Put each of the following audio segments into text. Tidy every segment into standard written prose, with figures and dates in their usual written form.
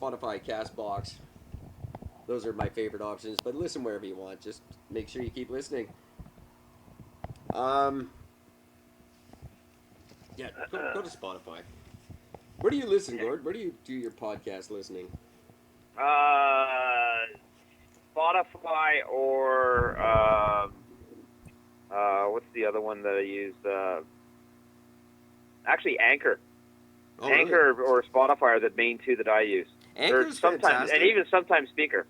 Spotify, Castbox. Those are my favorite options. But listen wherever you want. Just make sure you keep listening. Um, yeah, go to Spotify. Where do you listen, Gord? Where do you do your podcast listening? Spotify or what's the other one that I use? Actually, Anchor. Oh, Anchor really? or Spotify are the main two that I use. Anchor's sometimes, fantastic. and even sometimes Speaker.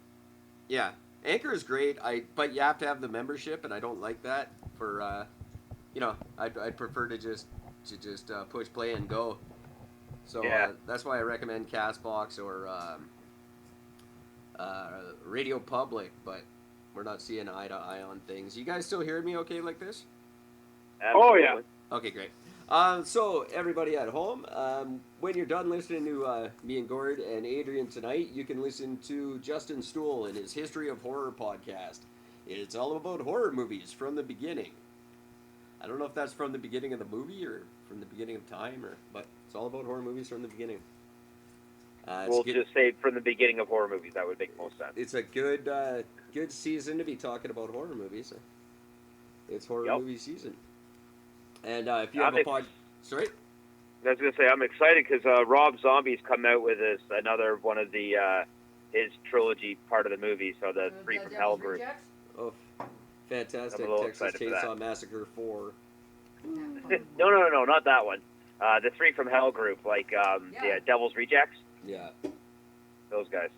Yeah, Anchor is great. But you have to have the membership, and I don't like that. I'd prefer to just push play and go. So that's why I recommend Castbox or Radio Public. But we're not seeing eye to eye on things. You guys still hearing me okay like this? Absolutely. Oh, yeah. Okay, great. So everybody at home, when you're done listening to me and Gord and Adrian tonight, you can listen to Justin Stool and his History of Horror podcast. It's all about horror movies from the beginning. I don't know if that's from the beginning of the movie or from the beginning of time, but it's all about horror movies from the beginning. We'll just say from the beginning of horror movies. That would make most sense. It's a good season to be talking about horror movies. It's horror movie season. And if you have a sorry? I was going to say, I'm excited because Rob Zombie's come out with another one of the his trilogy part of the movie, so the Three from Hell group. Oh, fantastic. Texas Chainsaw Massacre 4. No, not that one. The Three from Hell group, like the Devil's Rejects. Yeah. Those guys.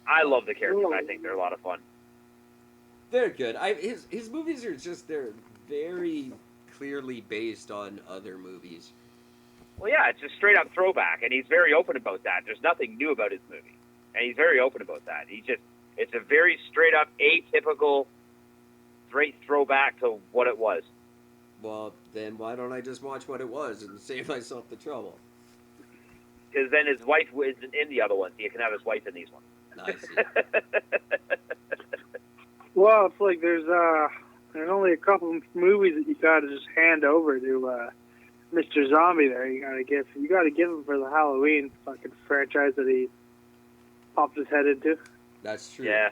I love the characters. I think they're a lot of fun. They're good. His movies are they're very clearly based on other movies. Well, yeah, it's a straight up throwback, and he's very open about that. There's nothing new about his movie, and he's very open about that. It's a very straight up, atypical, straight throwback to what it was. Well, then why don't I just watch what it was and save myself the trouble? Because then his wife isn't in the other ones. You can have his wife in these ones. I see. Well, it's like there's only a couple of movies that you gotta just hand over to Mr. Zombie. There, you gotta give him for the Halloween fucking franchise that he popped his head into. That's true. Yeah,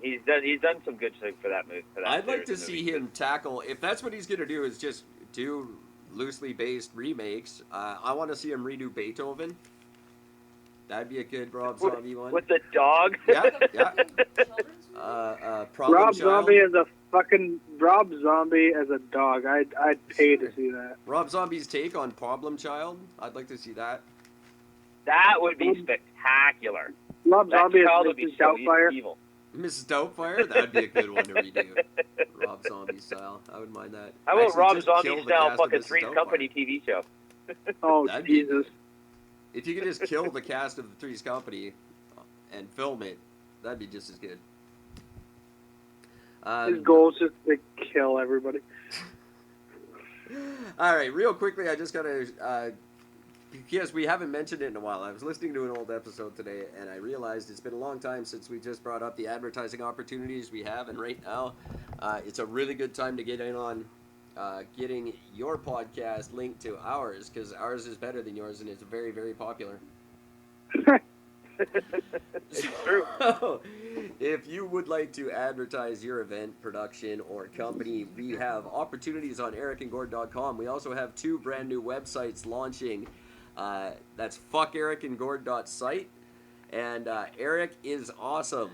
he's done some good things for that movie. I'd like to see him tackle, if that's what he's gonna do, is just do loosely based remakes. I want to see him redo Beethoven. That'd be a good Rob Zombie one. With the dog? Yeah. Rob Zombie as a dog. I'd pay to see that. Rob Zombie's take on Problem Child. I'd like to see that. That would be spectacular. Rob Zombie as Mrs. Doubtfire. Evil. Mrs. Doubtfire? That'd be a good one to redo. Rob Zombie style. I wouldn't mind that. How about Rob Zombie style fucking Three's Company TV show? Oh, Jesus. If you could just kill the cast of the Three's Company and film it, that'd be just as good. His goal is just to kill everybody. All right, real quickly, I just got to... because we haven't mentioned it in a while. I was listening to an old episode today, and I realized it's been a long time since we just brought up the advertising opportunities we have, and right now, it's a really good time to get in on getting your podcast linked to ours, because ours is better than yours, and it's very, very popular. It's true. If you would like to advertise your event, production, or company, we have opportunities on ericandgord.com. We also have 2 brand new websites launching. That's fuckericandgord.site and Eric is awesome.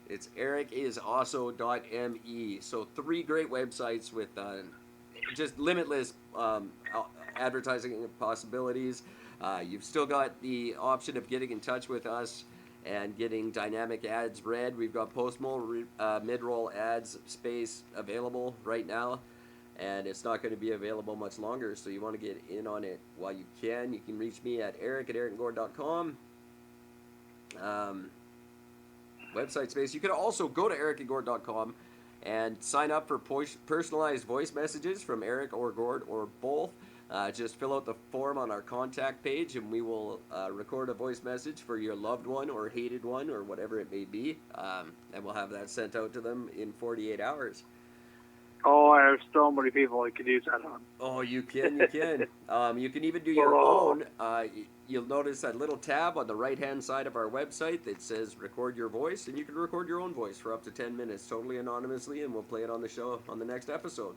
It's ericisasso.me. So 3 great websites with just limitless advertising possibilities. You've still got the option of getting in touch with us and getting dynamic ads read. We've got post-roll, mid-roll ads space available right now, and it's not going to be available much longer, so you want to get in on it while you can. You can reach me at eric@ericandgord.com. Website space. You can also go to ericandgord.com and sign up for personalized voice messages from Eric or Gord or both. Just fill out the form on our contact page, and we will record a voice message for your loved one or hated one or whatever it may be, and we'll have that sent out to them in 48 hours. Oh, I have so many people I could use that on. Oh, you can. You can even do your own. You'll notice that little tab on the right-hand side of our website that says record your voice, and you can record your own voice for up to 10 minutes, totally anonymously, and we'll play it on the show on the next episode.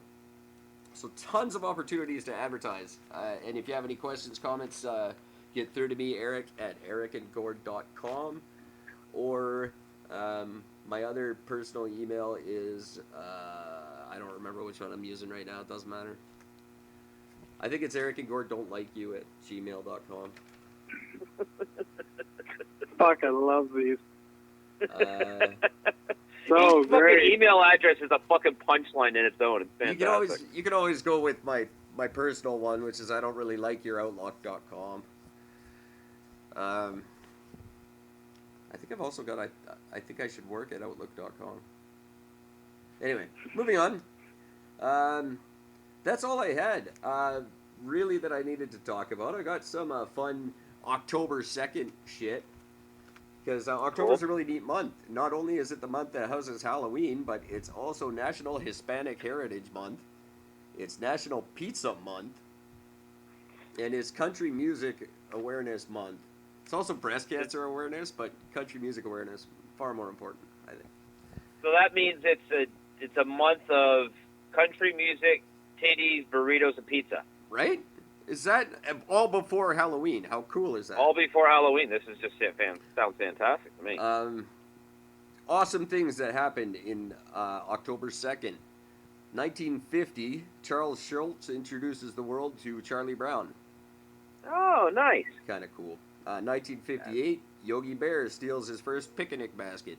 So tons of opportunities to advertise. And if you have any questions, comments, get through to me, Eric, at ericandgord.com, or my other personal email is, I don't remember which one I'm using right now. It doesn't matter. I think it's ericandgord.don'tlikeyu at gmail.com. Fuck, I love these. So Each great. fucking email address is a fucking punchline in its own. It's fantastic. You can always go with my personal one, which is I don't really like your outlook.com. I think I've also got I think I should work at outlook.com. Anyway, moving on. That's all I had. Really that I needed to talk about. I got some fun October 2nd shit. Because October's a really neat month. Not only is it the month that houses Halloween, but it's also National Hispanic Heritage Month. It's National Pizza Month. And it's Country Music Awareness Month. It's also Breast Cancer Awareness, but country music awareness, far more important, I think. So that means it's a month of country music, titties, burritos, and pizza. Right? Is that all before Halloween? How cool is that? All before Halloween. This is just sounds fantastic to me. Awesome things that happened in October 2nd. 1950, Charles Schultz introduces the world to Charlie Brown. Oh, nice. Kind of cool. 1958, Yogi Bear steals his first picnic basket.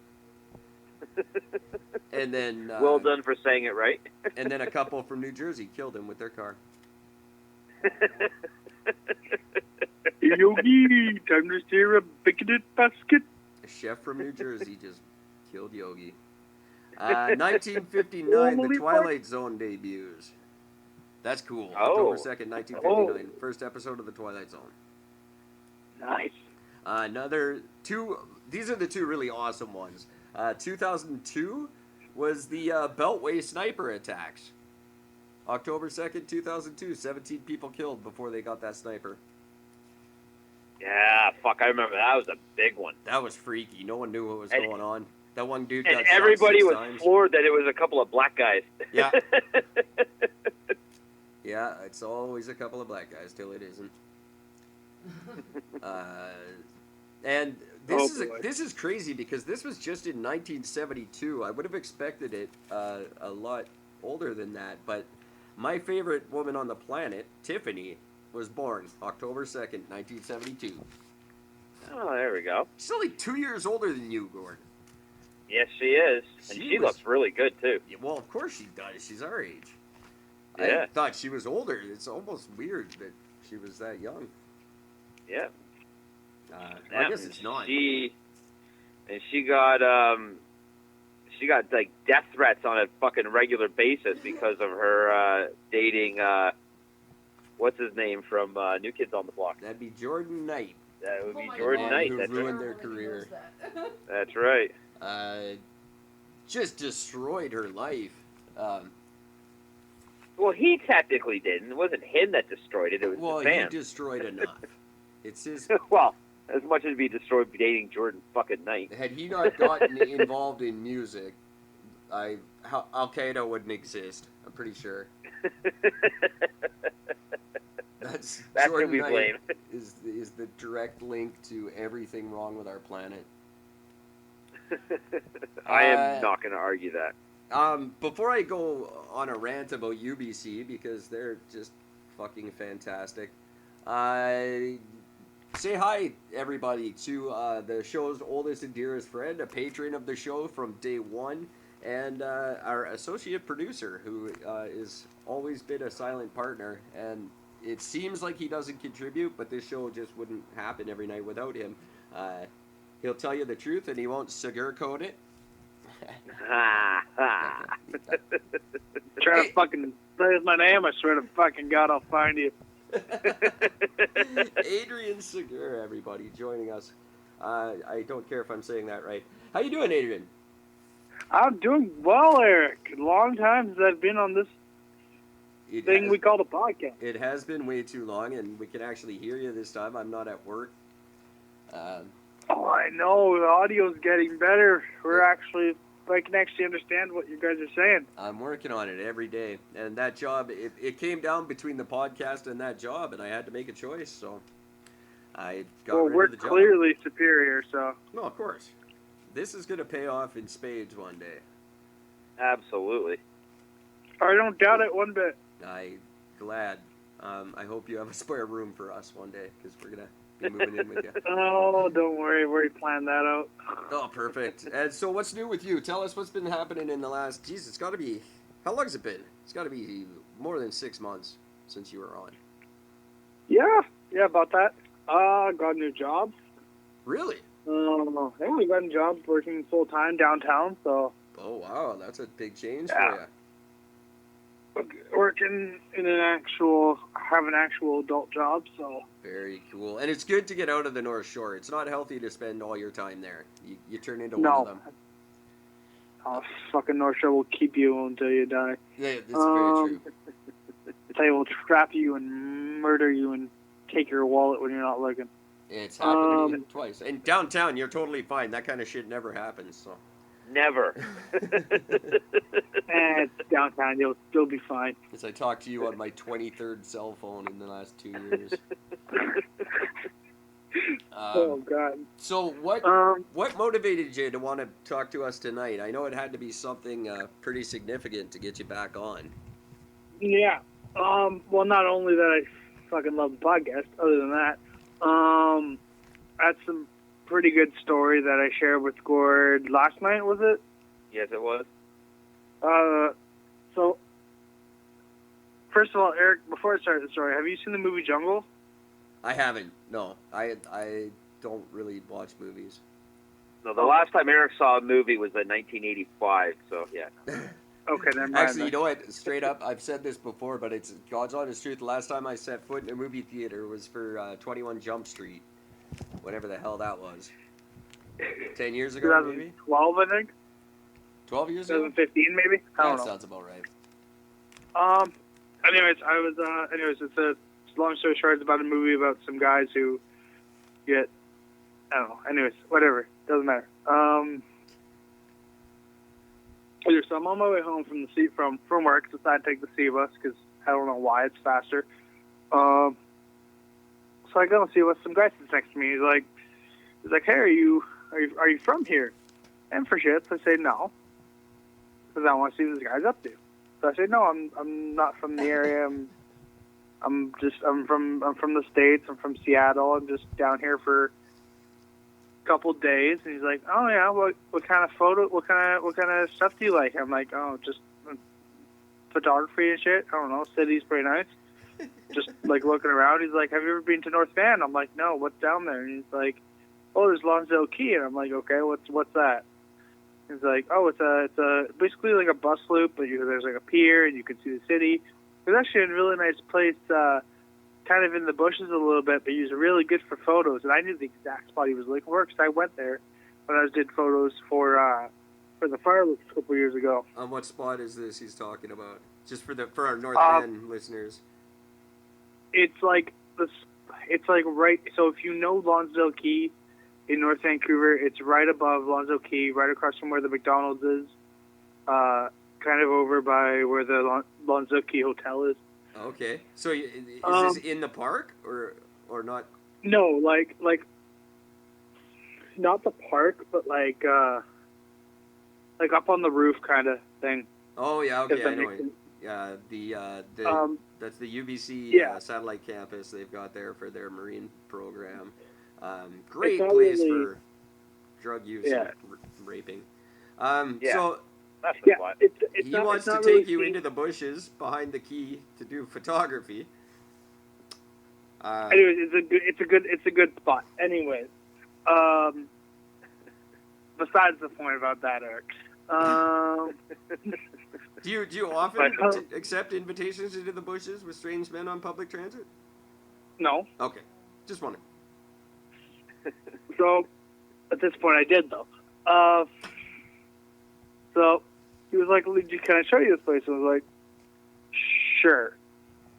And then... well done for saying it right. And then a couple from New Jersey killed him with their car. Yogi, time to steer a picnic basket. A chef from New Jersey just killed Yogi. 1959, The Twilight Zone debuts. That's cool. October 2nd, 1959. First episode of The Twilight Zone. Nice. Another two, these are the two really awesome ones. 2002 was the Beltway sniper attacks. October 2nd, 2002, 17 people killed before they got that sniper. Yeah, fuck, I remember that was a big one. That was freaky. No one knew what was going on. That one dude got and shot everybody 6 was times. floored that it was a couple of black guys. Yeah. Yeah, it's always a couple of black guys till it isn't. And this is crazy because this was just in 1972. I would have expected it a lot older than that, but my favorite woman on the planet, Tiffany, was born October 2nd, 1972. Oh, there we go. She's only 2 years older than you, Gord. Yes, she is. And she looks really good, too. Yeah, well, of course she does. She's our age. Yeah. I thought she was older. It's almost weird that she was that young. Yeah. I guess it's not. She got like death threats on a fucking regular basis because of her dating what's his name from New Kids on the Block. That'd be Jordan Knight. That would be Jordan Knight. Who That's ruined right. their career. That's right. Just destroyed her life. Well, he technically didn't. It wasn't him that destroyed it. It was the fans. He destroyed enough. It's his. Well, as much as he destroyed dating Jordan fucking Knight. Had he not gotten involved in music, Al Qaeda wouldn't exist. I'm pretty sure. That's who we blame. Is the direct link to everything wrong with our planet. I am not going to argue that. Before I go on a rant about UBC, because they're just fucking fantastic, say hi, everybody, to the show's oldest and dearest friend, a patron of the show from day one, and our associate producer, who has always been a silent partner, and it seems like he doesn't contribute, but this show just wouldn't happen every night without him. He'll tell you the truth, and he won't sugarcoat it. Try to fucking say my name, I swear to fucking God I'll find you. Adrian Segur, everybody, joining us. I don't care if I'm saying that right. How you doing, Adrian? I'm doing well, Eric. Long time since I've been on this thing we call the podcast. It has been way too long, and we can actually hear you this time. I'm not at work. Oh, I know. The audio's getting better. I can actually understand what you guys are saying. I'm working on it every day, and that job, it came down between the podcast and that job, and I had to make a choice, so I got rid we're of the job. clearly superior, so. No, of course. This is going to pay off in spades one day. Absolutely. I don't doubt it one bit. I'm glad. I hope you have a spare room for us one day, because we're going to be moving in with you. Oh, don't worry. We already planned that out. Oh, perfect. And so what's new with you? Tell us what's been happening in the last... Geez, it's got to be... How long has it been? It's got to be more than 6 months since you were on. Yeah, about that. Got a new job. Really? Yeah, I got a job working full-time downtown, so... Oh, wow. That's a big change Yeah. for you. Working in have an actual adult job, so... Very cool. And it's good to get out of the North Shore. It's not healthy to spend all your time there. You turn into one of them. Oh, fucking North Shore will keep you until you die. Yeah, that's very true. They will trap you and murder you and take your wallet when you're not looking. It's happened to me twice. And downtown, you're totally fine. That kind of shit never happens. So. Never. It's downtown. You'll still be fine. As I talk to you on my 23rd cell phone in the last 2 years. Oh, God. So what motivated you to want to talk to us tonight? I know it had to be something pretty significant to get you back on. Yeah. Well, not only that I fucking love the podcast, other than that, I had some pretty good story that I shared with Gord last night, was it? Yes, it was. So, first of all, Eric, before I start the story, have you seen the movie Jungle? I haven't. No, I don't really watch movies. No, the last time Eric saw a movie was in 1985, so yeah. Okay, never mind. Actually, you know what? Straight up, I've said this before, but it's God's honest truth. The last time I set foot in a movie theater was for 21 Jump Street, whatever the hell that was. 10 years ago, maybe? 2012, I think. 12 years ago? 2015, maybe? I don't know. That sounds about right. Anyways, it's a long story short. It's about a movie about some guys who get, I don't know. Anyways, whatever. Doesn't matter. So I'm on my way home from work. Decided to take the C bus because I don't know why it's faster. So I go and see what some guy sits next to me. He's like, hey, are you from here? And for shits, I say no, because I want to see what this guy's up to. So I say no, I'm not from the area. I'm from the States. I'm from Seattle. I'm just down here for a couple days. And he's like, oh yeah, what kind of stuff do you like? I'm like, oh, just photography and shit. I don't know. City's pretty nice. Just like looking around. He's like, have you ever been to North Van? I'm like, no. What's down there? And he's like, oh, there's Lonsdale Key. And I'm like, okay, what's that? He's like, oh, it's basically like a bus loop, but there's like a pier and you can see the city. It's actually a really nice place, kind of in the bushes a little bit, but he was really good for photos. And I knew the exact spot he was looking for because I went there when I did photos for the Fireworks a couple years ago. On what spot is this he's talking about? Just for our North Van listeners. It's like right. So if you know Lonsdale Key in North Vancouver, it's right above Lonsdale Key, right across from where the McDonald's is. Kind of over by where the Lonsdale Key Hotel is. Okay, so is this in the park or not? No, like not the park, but like up on the roof kind of thing. Oh yeah, okay, I know. Yeah, that's the UBC satellite campus they've got there for their marine program. Great place for drug use and raping. So. That's the spot. He wants to take you into the bushes behind the key to do photography. Anyways, it's a good spot. Anyways, besides the point about that, Eric. Do you often accept invitations into the bushes with strange men on public transit? No. Okay, just wondering. So, at this point, I did though. So he was like, "Can I show you this place?" I was like, "Sure,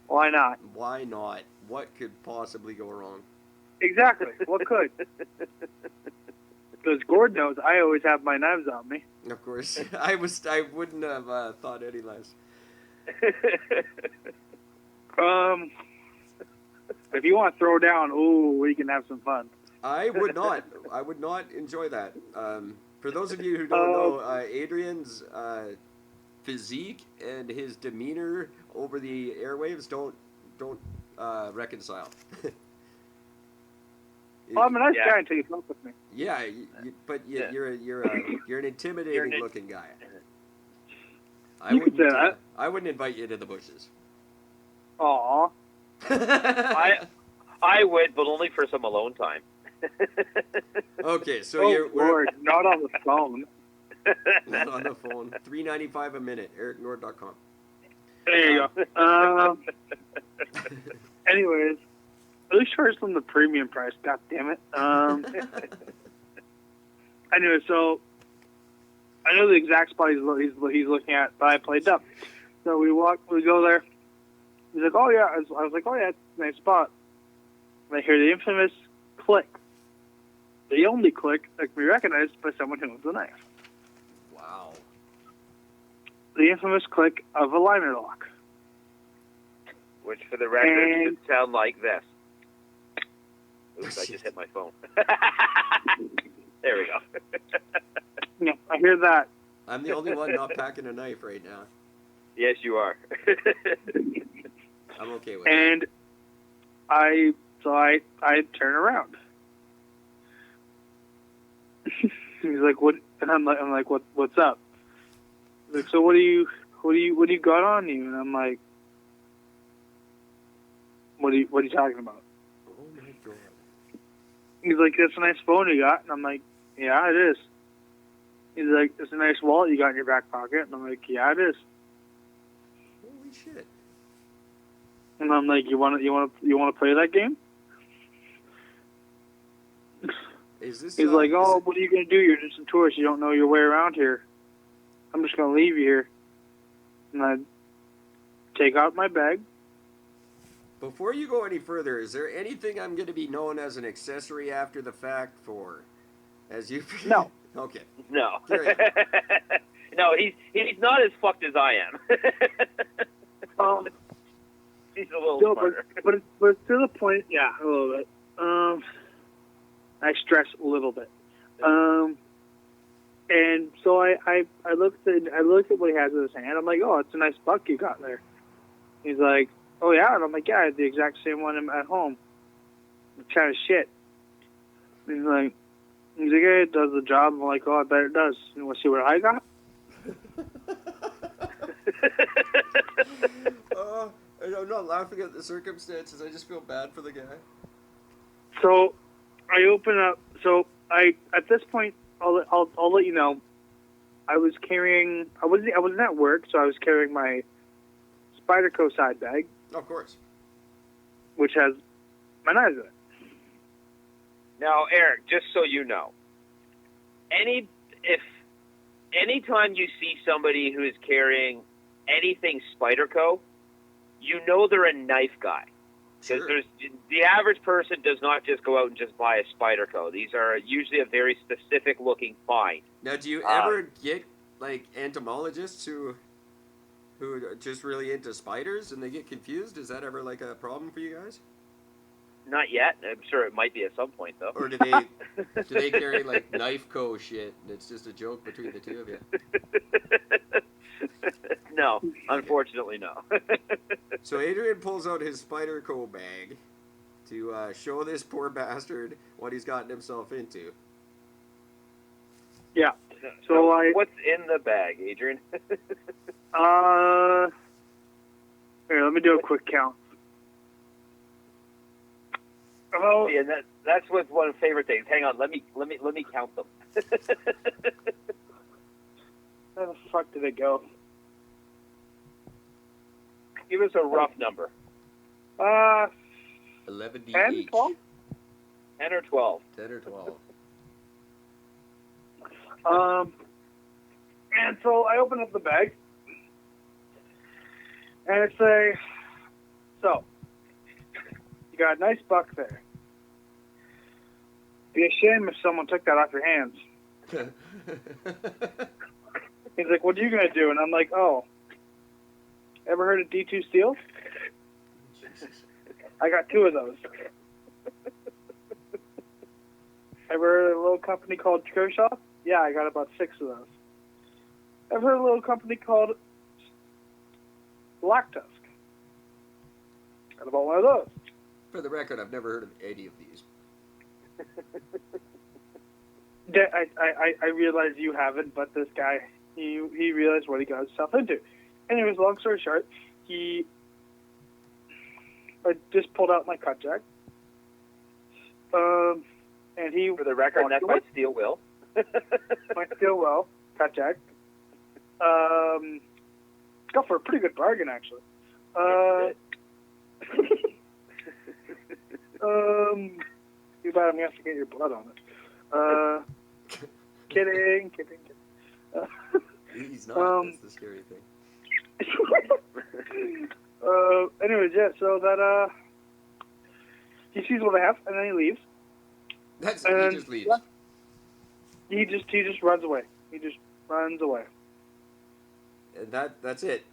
why not?" Why not? What could possibly go wrong? Exactly. What could? Because Gord knows I always have my knives on me. Of course, I wouldn't have thought any less. If you want to throw down, we can have some fun. I would not. I would not enjoy that. For those of you who don't know, Adrian's physique and his demeanor over the airwaves don't reconcile. I'm a nice guy until you fuck with me. Yeah, but you're an intimidating looking guy. You could say that. I wouldn't invite you to the bushes. Aw. I would, but only for some alone time. Okay, so Lord, not on the phone. Not on the phone. $3.95 a minute. EricNord.com. There you go. Anyways, at least charge them the premium price. God damn it. Anyway, so I know the exact spot he's looking at, but I played dumb. So we go there. He's like, "Oh yeah." I was like, "Oh yeah, it's a nice spot." And I hear the infamous click. The only click that can be recognized by someone who owns a knife. Wow. The infamous click of a liner lock. Which, for the record, should sound like this. Oops, I just hit my phone. There we go. Yeah, I hear that. I'm the only one not packing a knife right now. Yes, you are. I'm okay with it. And I turn around. He's like, "What?" And I'm like, "What's up?" He's like, "So what do you got on you?" And I'm like, what are you talking about?" Oh my god. He's like, "That's a nice phone you got." And I'm like, "Yeah, it is." He's like, "It's a nice wallet you got in your back pocket." And I'm like, "Yeah, it is." Holy shit. And I'm like, "You want to play that game?" Is this? He's like, "Oh, what are you gonna do? You're just a tourist. You don't know your way around here. I'm just gonna leave you here." And I take out my bag. Before you go any further, is there anything I'm going to be known as an accessory after the fact for? As you? No. Okay. No. Great. No, he's not as fucked as I am. He's a little smarter. But to the point, yeah, a little bit. I stress a little bit. And so I looked at what he has in his hand. I'm like, "Oh, it's a nice buck you got there." He's like, "Oh yeah," and I'm like, "Yeah, I had the exact same one at home. It's kind of shit." He's like, "Yeah, it does the job." I'm like, "Oh, I bet it does. You want to see what I got?" I'm not laughing at the circumstances. I just feel bad for the guy. So I open up. So at this point, I'll let you know. I was carrying. I wasn't at work, so I was carrying my Spyderco side bag, Of course. which has my knives in it. Now, Eric, just so you know, anytime you see somebody who is carrying anything Spyderco, you know they're a knife guy. Because Sure. the average person does not just go out and just buy a Spyderco. These are usually a very specific looking find. Now, do you ever get like entomologists who are just really into spiders and they get confused? Is that ever like a problem for you guys? Not yet. I'm sure it might be at some point, though. Or do they carry like knife co shit and it's just a joke between the two of you? No, unfortunately, no. So Adrian pulls out his Spyderco bag to show this poor bastard what he's gotten himself into. Yeah. So what's in the bag, Adrian? Here, let me do a quick count. Oh, Yeah, that's what's one of the favorite things. Hang on, let me count them. where the fuck did it go? Give us a rough number. 11 10, each. 12? 10 or 12. 10 or 12. And so I open up the bag, and it's so, you got a nice buck there. It'd be a shame if someone took that off your hands. He's like, what are you going to do? And I'm like, oh, ever heard of D2 Steel? I got 2 of those. Ever heard of a little company called Kershaw? Yeah, I got about 6 of those. Ever heard of a little company called Black Tusk? Got about 1 of those. For the record, I've never heard of any of these. I realize you haven't, but this guy, he realized what he got himself into. Anyways, long story short, I just pulled out my cut jack. And he, For the record, that's my steel will. my steel well cut jack. Got for a pretty good bargain, actually. Too bad I'm gonna have to get your blood on it. Kidding. He's not. That's the scary thing. Anyways, yeah. So that he sees what I have, and then he leaves. He just leaves. Yeah, he just runs away. He just runs away. And that's it.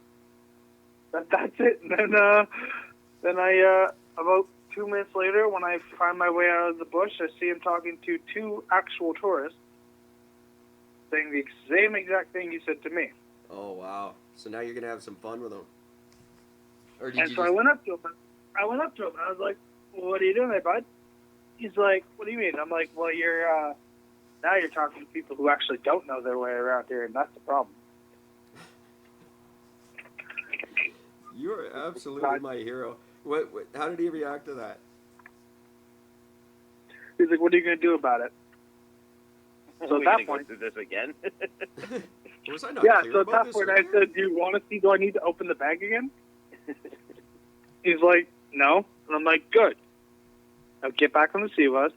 That's it. And then I about 2 minutes later, when I find my way out of the bush, I see him talking to 2 actual tourists, saying the same exact thing you said to me. Oh wow! So now you're gonna have some fun with him. Or did And you so I went up to him. I was like, well, "What are you doing there, bud?" He's like, "What do you mean?" I'm like, "Well, now you're talking to people who actually don't know their way around here, and that's the problem." You are absolutely my hero. What? How did he react to that? He's like, "What are you going to do about it?" So at that point, go through this again. Was I not yeah. clear So at about that this point, I earlier? said, "Do you want to see? Do I need to open the bag again?" He's like, "No," and I'm like, "Good. Now get back on the sea bus,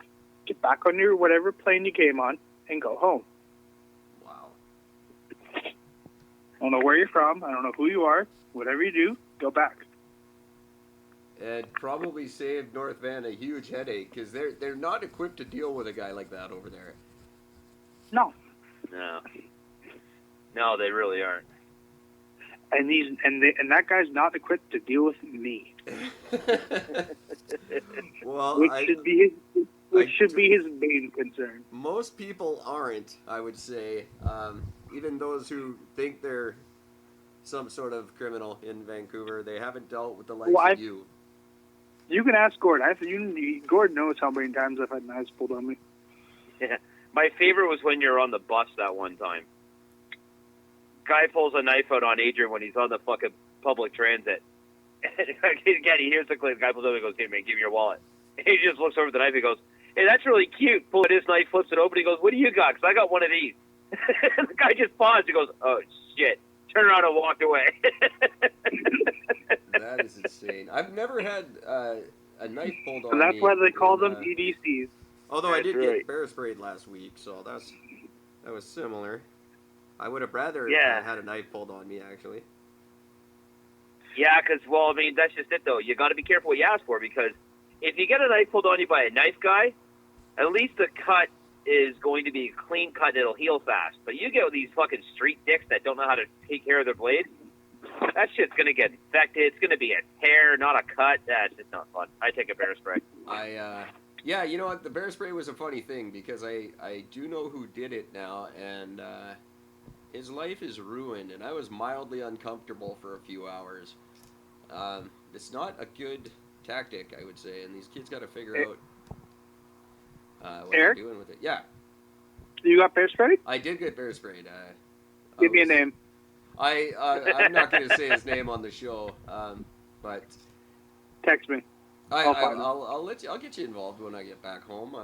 get back on your whatever plane you came on, and go home. Wow. I don't know where you're from. I don't know who you are. Whatever you do, go back." And probably saved North Van a huge headache because they're not equipped to deal with a guy like that over there. No. No, they really aren't. And that guy's not equipped to deal with me. Well, Which should be his main concern. Most people aren't, I would say. Even those who think they're some sort of criminal in Vancouver, they haven't dealt with the likes of you. You can ask Gord. Gord knows how many times I've had knives pulled on me. Yeah. My favorite was when you're on the bus that one time. Guy pulls a knife out on Adrian when he's on the fucking public transit. And again, he hears the click. The guy pulls over and goes, "Hey, man, give me your wallet." And he just looks over at the knife and goes, "Hey, that's really cute." Pulls his knife, flips it open. He goes, "What do you got? Because I got one of these." And the guy just paused. He goes, "Oh, shit." Turned around and walked away. That is insane. I've never had a knife pulled on And that's me. why they call them EDCs. Although I did That's right. get bear sprayed last week, so that was similar. I would have rather had a knife pulled on me, actually. Yeah, because, well, I mean, that's just it, though. You got to be careful what you ask for, because if you get a knife pulled on you by a knife guy, at least the cut is going to be a clean cut and it'll heal fast. But you get these fucking street dicks that don't know how to take care of their blades, that shit's going to get infected. It's going to be a tear, not a cut. That's just not fun. I take a bear spray. Yeah, you know what? The bear spray was a funny thing because I do know who did it now, and his life is ruined, and I was mildly uncomfortable for a few hours. It's not a good tactic, I would say, and these kids got to figure out what they're doing with it. Yeah. You got bear spray? I did get bear sprayed. Give me a name. I'm not going to say his name on the show, but Text me. I'll let you. I'll get you involved when I get back home.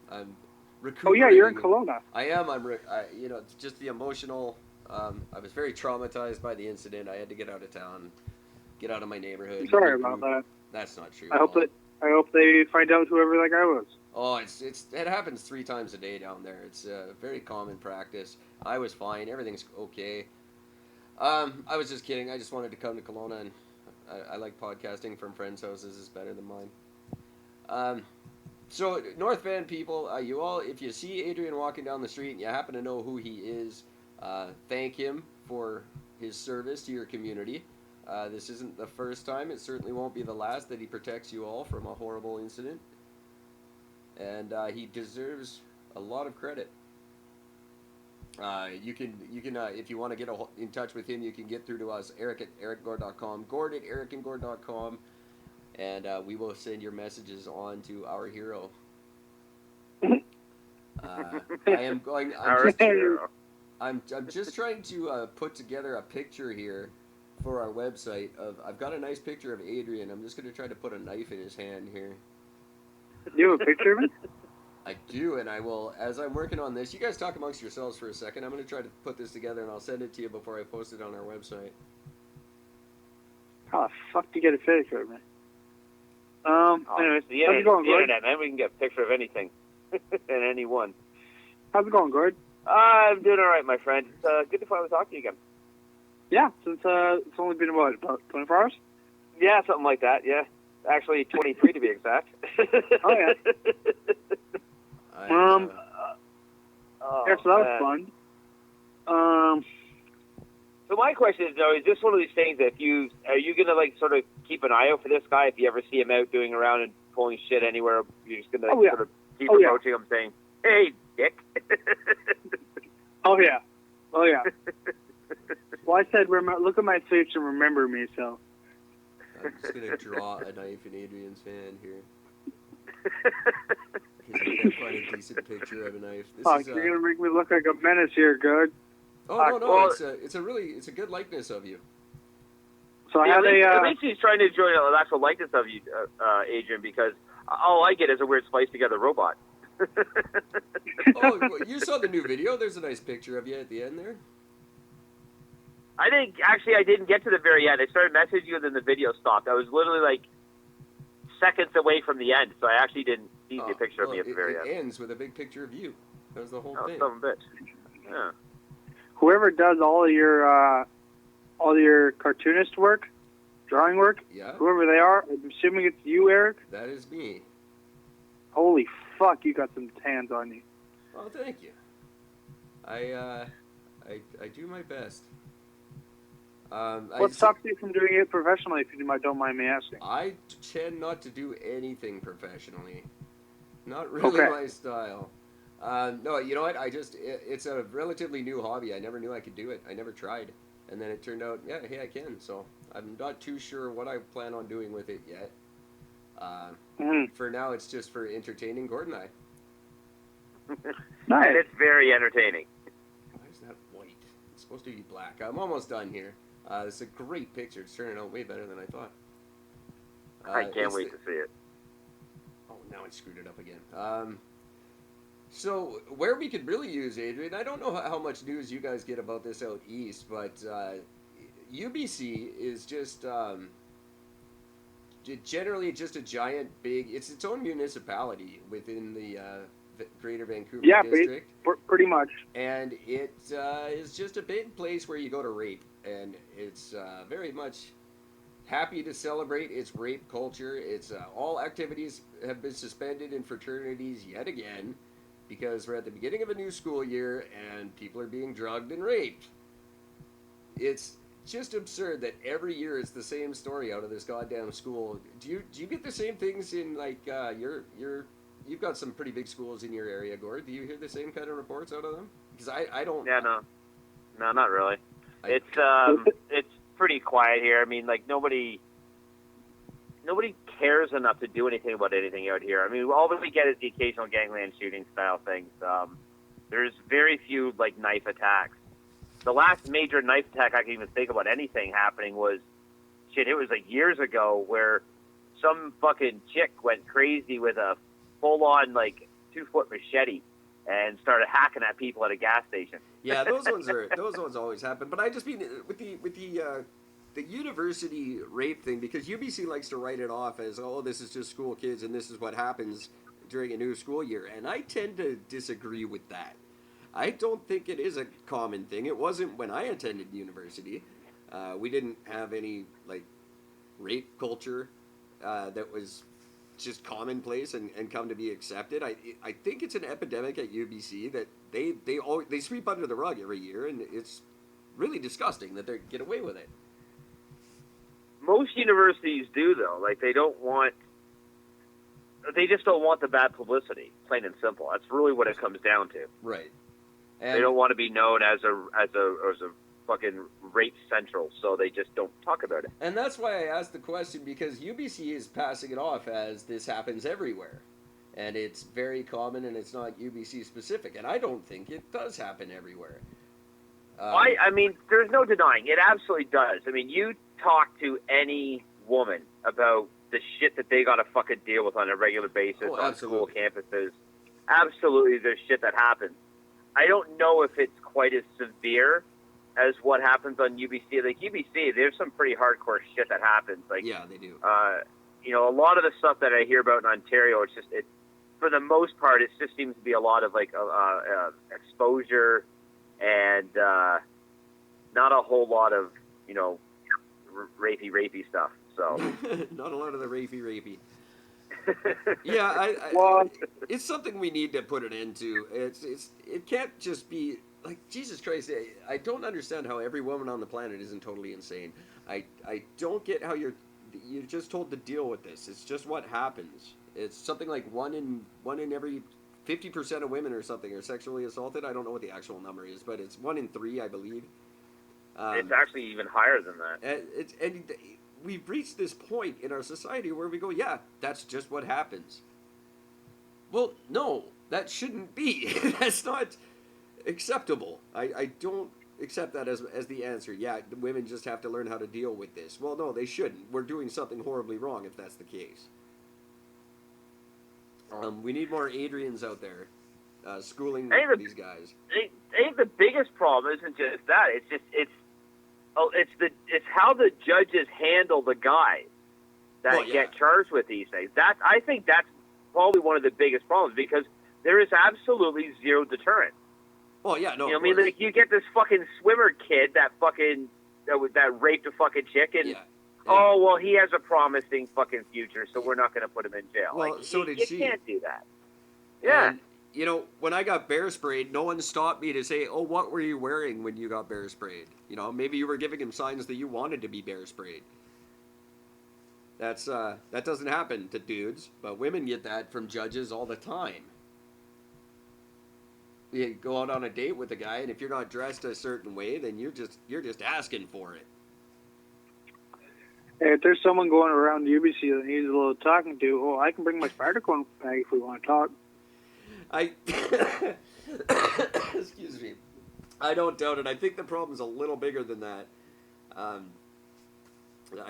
I'm recuperating. Oh yeah, you're in Kelowna. I am. It's just the emotional. I was very traumatized by the incident. I had to get out of town, get out of my neighborhood. I'm sorry about that. That's not true. I hope they find out whoever that guy was. Oh, it happens 3 times a day down there. It's a very common practice. I was fine. Everything's okay. I was just kidding. I just wanted to come to Kelowna, and I like podcasting from friends' houses. It's better than mine. Um, so North Van people, you all, if you see Adrian walking down the street and you happen to know who he is, thank him for his service to your community. This isn't the first time. It certainly won't be the last that he protects you all from a horrible incident, and he deserves a lot of credit. You can if you want to get in touch with him, you can get through to us, Eric at ericgord.com, Gord at ericandgord.com, and we will send your messages on to our hero. I am going. I'm just trying to put together a picture here for our website. I've got a nice picture of Adrian. I'm just going to try to put a knife in his hand here. You have a picture of it? I do, and I will, as I'm working on this, you guys talk amongst yourselves for a second. I'm going to try to put this together, and I'll send it to you before I post it on our website. How the fuck do you get a picture of me? Anyways, the how's it going, Gord? internet, man. We can get a picture of anything and anyone. How's it going, Gord? I'm doing all right, my friend. It's good to finally talk to you again. Yeah, since it's only been about 24 hours? Yeah, something like that, yeah. Actually, 23 to be exact. Oh, yeah. Yeah, so that was fun. So my question is, though, is this one of these things that are you going to, like, sort of keep an eye out for this guy? If you ever see him out doing around and pulling shit anywhere, you're just going to sort of keep approaching him saying, hey, dick. Oh, yeah. Well, I said, look at my face and remember me, so. I'm just going to draw a knife in Adrian's hand here. I can't find a decent picture of a knife. Fuck, you're gonna make me look like a menace here, Gord. Oh no, it's a good likeness of you. So I had at least he's trying to enjoy the actual likeness of you, Adrian, because all I get is a weird spliced together robot. Oh, you saw the new video. There's a nice picture of you at the end there. I didn't get to the very end. I started messaging you, and then the video stopped. I was literally like seconds away from the end, so I actually didn't see the picture of me at the very end. It ends with a big picture of you. That was the whole thing. Son of a bitch. Yeah. Whoever does all your cartoonist work, drawing work, whoever they are, I'm assuming it's you, Eric? That is me. Holy fuck, you got some hands on you. Oh, thank you. I do my best. What stops you from doing it professionally, if you don't mind me asking? I tend not to do anything professionally. Not really my style. No, you know what? It's a relatively new hobby. I never knew I could do it. I never tried. And then it turned out, hey, I can. So I'm not too sure what I plan on doing with it yet. For now, it's just for entertaining Gord and I. Nice. And it's very entertaining. Why is that white? It's supposed to be black. I'm almost done here. It's a great picture. It's turning out way better than I thought. I can't wait to see it. Oh, now I screwed it up again. So where we could really use Adrian, I don't know how much news you guys get about this out east, but UBC is just generally just a giant, big. It's its own municipality within the Greater Vancouver district. Yeah, pretty much. And it is just a big place where you go to rape, and it's very much happy to celebrate its rape culture. It's all activities have been suspended in fraternities yet again because we're at the beginning of a new school year and people are being drugged and raped. It's just absurd that every year it's the same story out of this goddamn school. Do you get the same things in like you've got some pretty big schools in your area, Gord. Do you hear the same kind of reports out of them? Because I don't. Yeah, no, not really. It's pretty quiet here. I mean, like nobody cares enough to do anything about anything out here. I mean, all that we get is the occasional gangland shooting style things. There's very few like knife attacks. The last major knife attack I can even think about anything happening was it was like years ago where some fucking chick went crazy with a full-on like 2-foot machete and started hacking at people at a gas station. Yeah, those ones always happen. But I just mean with the university rape thing, because UBC likes to write it off as, oh, this is just school kids and this is what happens. during a new school year, and I tend to disagree with that. I don't think it is a common thing. It wasn't when I attended university. We didn't have any like rape culture that was just commonplace and come to be accepted. I think it's an epidemic at UBC that they sweep under the rug every year, and it's really disgusting that they get away with it. Most universities do, though. Like, they just don't want the bad publicity, plain and simple. That's really what it comes down to. Right. And they don't want to be known as a fucking rape central, so they just don't talk about it. And that's why I asked the question, because UBC is passing it off as this happens everywhere. And it's very common, and it's not UBC specific. And I don't think it does happen everywhere. I mean, there's no denying it. Absolutely does. I mean, you talk to any woman about the shit that they got to fucking deal with on a regular basis on school campuses. Absolutely, there's shit that happens. I don't know if it's quite as severe as what happens on UBC. Like, UBC, there's some pretty hardcore shit that happens. Like, yeah, they do. You know, a lot of the stuff that I hear about in Ontario, it for the most part, it just seems to be a lot of like exposure and not a whole lot of, you know, rapey stuff. So not a lot of the rapey. Yeah, it's something we need to put an end to. It can't just be like, Jesus Christ. I don't understand how every woman on the planet isn't totally insane. I don't get how you're just told to deal with this. It's just what happens. It's something like one in every 50% of women or something are sexually assaulted. I don't know what the actual number is, but it's 1 in 3, I believe. It's actually even higher than that. And we've reached this point in our society where we go, yeah, that's just what happens. Well, no, that shouldn't be. That's not acceptable. I don't accept that as the answer. Yeah, the women just have to learn how to deal with this. Well, no, they shouldn't. We're doing something horribly wrong if that's the case. We need more Adrians out there schooling these guys. I think the biggest problem isn't just that. It's how the judges handle the guys that get charged with these things. I think that's probably one of the biggest problems, because there is absolutely zero deterrent. Well, yeah, no. You know, I mean, like, you get this fucking swimmer kid that raped a fucking chick, and oh, well, he has a promising fucking future, so we're not going to put him in jail. Well, like, so did she. You can't do that. Yeah. And, you know, when I got bear sprayed, no one stopped me to say, oh, what were you wearing when you got bear sprayed? You know, maybe you were giving him signs that you wanted to be bear sprayed. That doesn't happen to dudes, but women get that from judges all the time. You go out on a date with a guy, and if you're not dressed a certain way, then you're just asking for it. Hey, if there's someone going around UBC that needs a little talking to, I can bring my Spartacone bag if we want to talk. Excuse me. I don't doubt it. I think the problem's a little bigger than that. I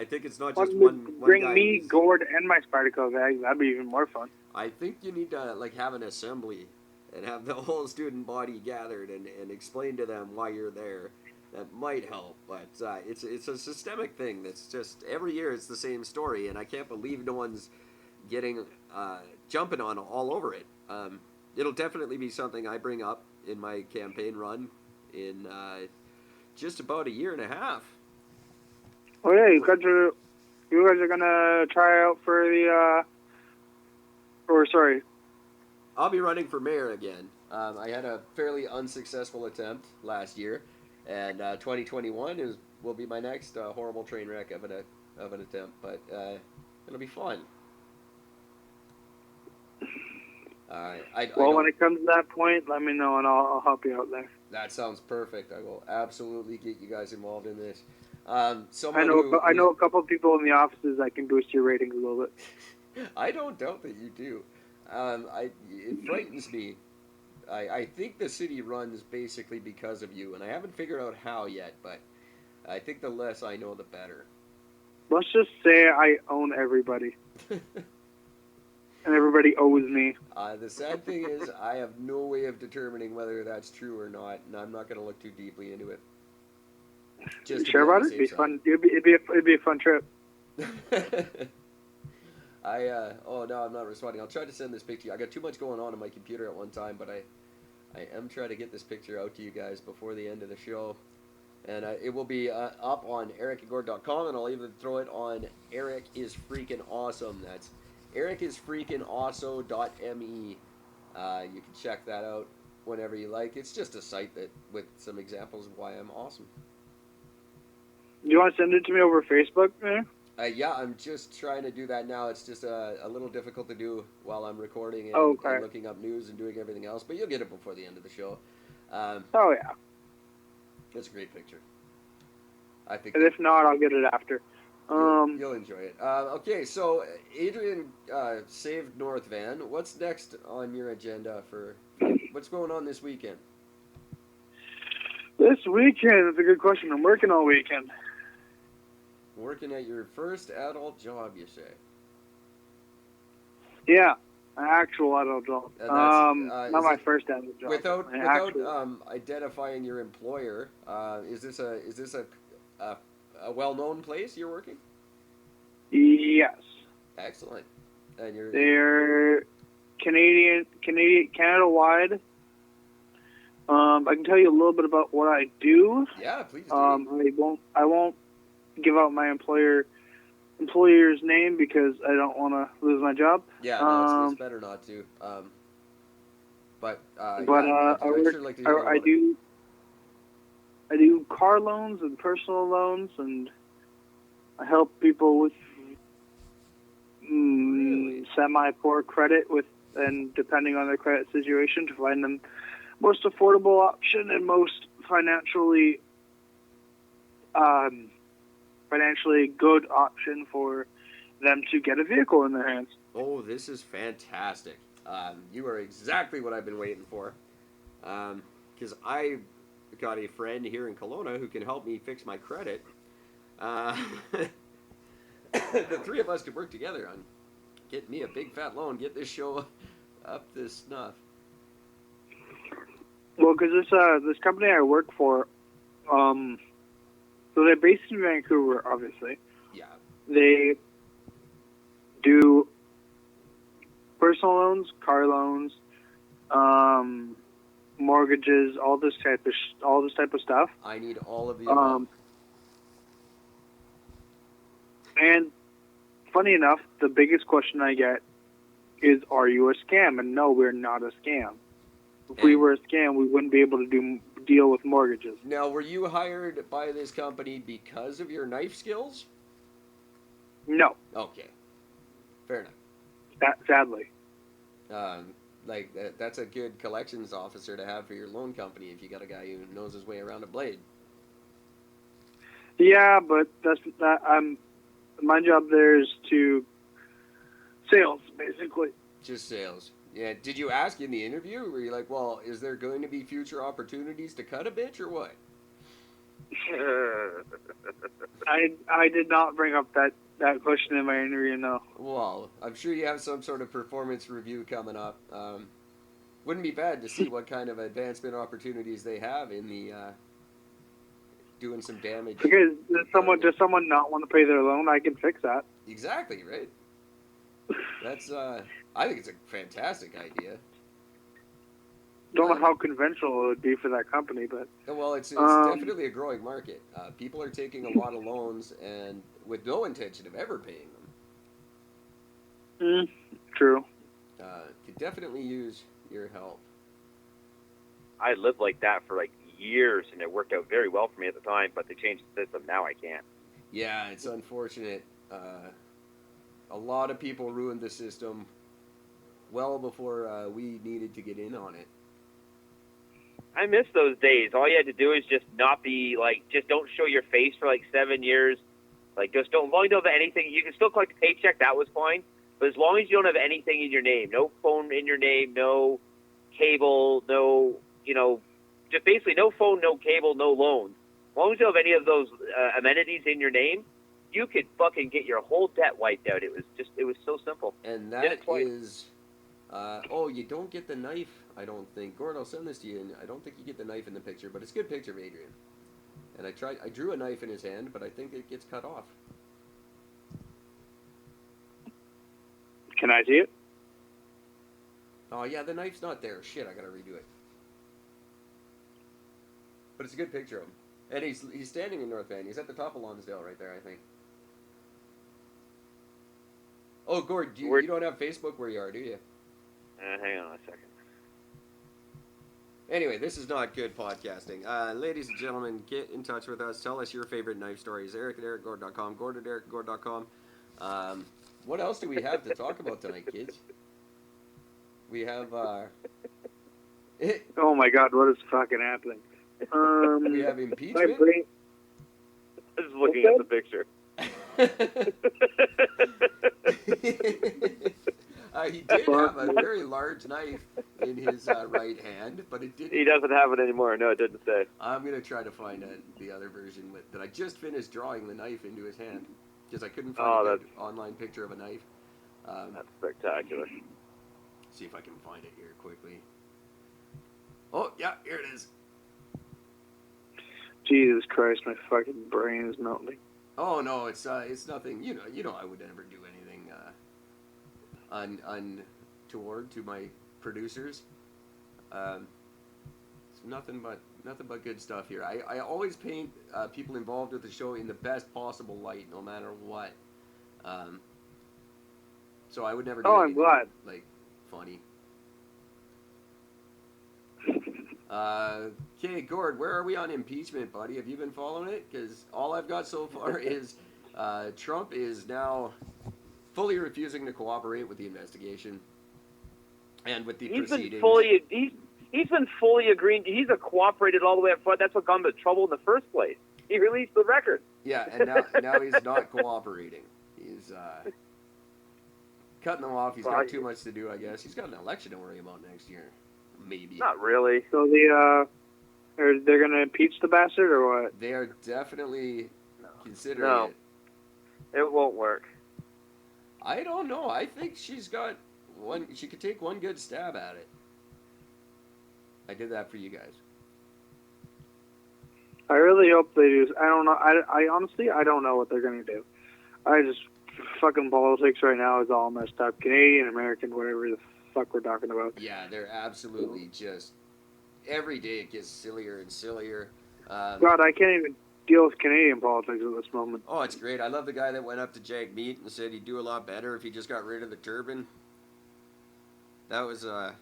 think it's not just one bring guy. Me, Gord, and my Spartacone bag. That'd be even more fun. I think you need to have an assembly and have the whole student body gathered and explain to them why you're there. That might help, but it's a systemic thing. That's just every year it's the same story, and I can't believe no one's getting jumping on all over it. It'll definitely be something I bring up in my campaign run in just about a year and a half. Oh yeah, you guys are gonna try out for the I'll be running for mayor again. I had a fairly unsuccessful attempt last year, and 2021 will be my next horrible train wreck of an attempt, but it'll be fun. When it comes to that point, let me know and I'll help you out there. That sounds perfect. I will absolutely get you guys involved in this. I know a couple of people in the offices that can boost your ratings a little bit. I don't doubt that you do. It frightens me. I think the city runs basically because of you, and I haven't figured out how yet, but I think the less I know, the better. Let's just say I own everybody. And everybody owes me. The sad thing is I have no way of determining whether that's true or not, and I'm not going to look too deeply into it. Just sure about it? It'd be fun. It'd be a fun trip. Oh no, I'm not responding. I'll try to send this picture. I got too much going on my computer at one time, but I am trying to get this picture out to you guys before the end of the show. And it will be up on ericandgord.com, and I'll even throw it on Eric is freaking awesome. That's ericisfreakingaweso.me. You can check that out whenever you like. It's just a site that with some examples of why I'm awesome. Do you want to send it to me over Facebook, man? Yeah, I'm just trying to do that now. It's just a little difficult to do while I'm recording and, Oh, okay. and looking up news and doing everything else, but you'll get it before the end of the show. Oh, yeah. It's a great picture. I think. And if not, I'll get it after. You'll enjoy it. Okay, so Adrian saved North Van. What's next on your agenda for what's going on this weekend? This weekend, that's a good question. I'm working all weekend. Working at your first adult job, you say? Yeah, an actual adult job. And that's, not is my it- first adult job. Without my without actual- identifying your employer, is this a well-known place you're working? Yes. Excellent. And you're They're Canada-wide. I can tell you a little bit about what I do. yeah, please do. I won't give out my employer's name because I don't want to lose my job. Yeah, no, it's better not to. But But yeah, I'd sure like to hear I do car loans and personal loans, and I help people with Really? semi-poor credit and depending on their credit situation, to find them most affordable option and most financially good option for them to get a vehicle in their hands. Oh, this is fantastic. You are exactly what I've been waiting for. Because I got a friend here in Kelowna who can help me fix my credit. The three of us could work together on getting me a big fat loan, get this show up to snuff. Well, because this company I work for, so they're based in Vancouver, obviously. Yeah. They do personal loans, car loans, mortgages, all this type of stuff. I need all of the above. And funny enough, the biggest question I get is, "Are you a scam?" And no, we're not a scam. If we were a scam, we wouldn't be able to deal with mortgages. Now, were you hired by this company because of your knife skills? No, Okay. Fair enough. sadly. That's a good collections officer to have for your loan company if you got a guy who knows his way around a blade. Yeah, but my job there is to sales, basically. Just sales. Yeah. Did you ask in the interview? Were you like, well, is there going to be future opportunities to cut a bitch or what? I did not bring up that question in my interview, no. Well, I'm sure you have some sort of performance review coming up. Wouldn't be bad to see what kind of advancement opportunities they have in the doing some damage. Because does someone not want to pay their loan? I can fix that. Exactly, right? That's I think it's a fantastic idea. Don't know how conventional it would be for that company, but Well, it's definitely a growing market. People are taking a lot of loans and with no intention of ever paying them. True. Could definitely use your help. I lived like that for like years, and it worked out very well for me at the time. But they changed the system. Now I can't. Yeah, it's unfortunate. A lot of people ruined the system well before we needed to get in on it. I miss those days. All you had to do is just not be like, just don't show your face for like 7 years. Like, just don't. As long as you don't have anything, you can still collect a paycheck. That was fine. But as long as you don't have anything in your name, no phone in your name, no cable, no, just basically no phone, no cable, no loans. As long as you have any of those amenities in your name, you could fucking get your whole debt wiped out. It was so simple. And Did it that twice. is, you don't get the knife, I don't think. Gord, I'll send this to you, and I don't think you get the knife in the picture, but it's a good picture of Adrian. And I drew a knife in his hand, but I think it gets cut off. Can I see it? Oh yeah, the knife's not there. Shit, I gotta redo it. But it's a good picture of him. And he's standing in North Van. He's at the top of Lonsdale right there, I think. Oh, Gord, you don't have Facebook where you are, do you? Hang on a second. Anyway, this is not good podcasting. Ladies and gentlemen, get in touch with us. Tell us your favorite knife stories. Eric@ericgord.com, Gord@ericgord.com. What else do we have to talk about tonight, kids? We have... Oh my God, what is fucking happening? we have my impeachment. brain- I was looking at the picture. He did have a very large knife in his right hand, but it didn't. He doesn't have it anymore. No, it didn't say. I'm gonna try to find the other version that I just finished drawing the knife into his hand because I couldn't find a good online picture of a knife. That's spectacular. See if I can find it here quickly. Oh yeah, here it is. Jesus Christ, my fucking brain is melting. Oh no, it's nothing. You know, I would never do anything untoward to my producers. It's nothing but good stuff here. I always paint people involved with the show in the best possible light, no matter what. So I would never do I'm anything, glad. like funny. Okay, Gord, where are we on impeachment, buddy? Have you been following it? Because all I've got so far is Trump is now fully refusing to cooperate with the investigation and with the proceedings. He's been fully agreeing. He's cooperated all the way up front. That's what got him into trouble in the first place. He released the record. Yeah, and now he's not cooperating. He's cutting them off. He's got too much to do, I guess. He's got an election to worry about next year. Maybe. Not really. So they're gonna impeach the bastard or what? They are definitely considering it. It won't work. I don't know. I think she's got one. She could take one good stab at it. I did that for you guys. I really hope they do. I don't know. I honestly, I don't know what they're gonna do. Fucking politics right now is all messed up. Canadian, American, whatever the fuck we're talking about. Yeah, they're absolutely just every day it gets sillier and sillier. God, I can't even deal with Canadian politics at this moment. Oh, it's great. I love the guy that went up to Jack Meat and said he'd do a lot better if he just got rid of the turban. That was a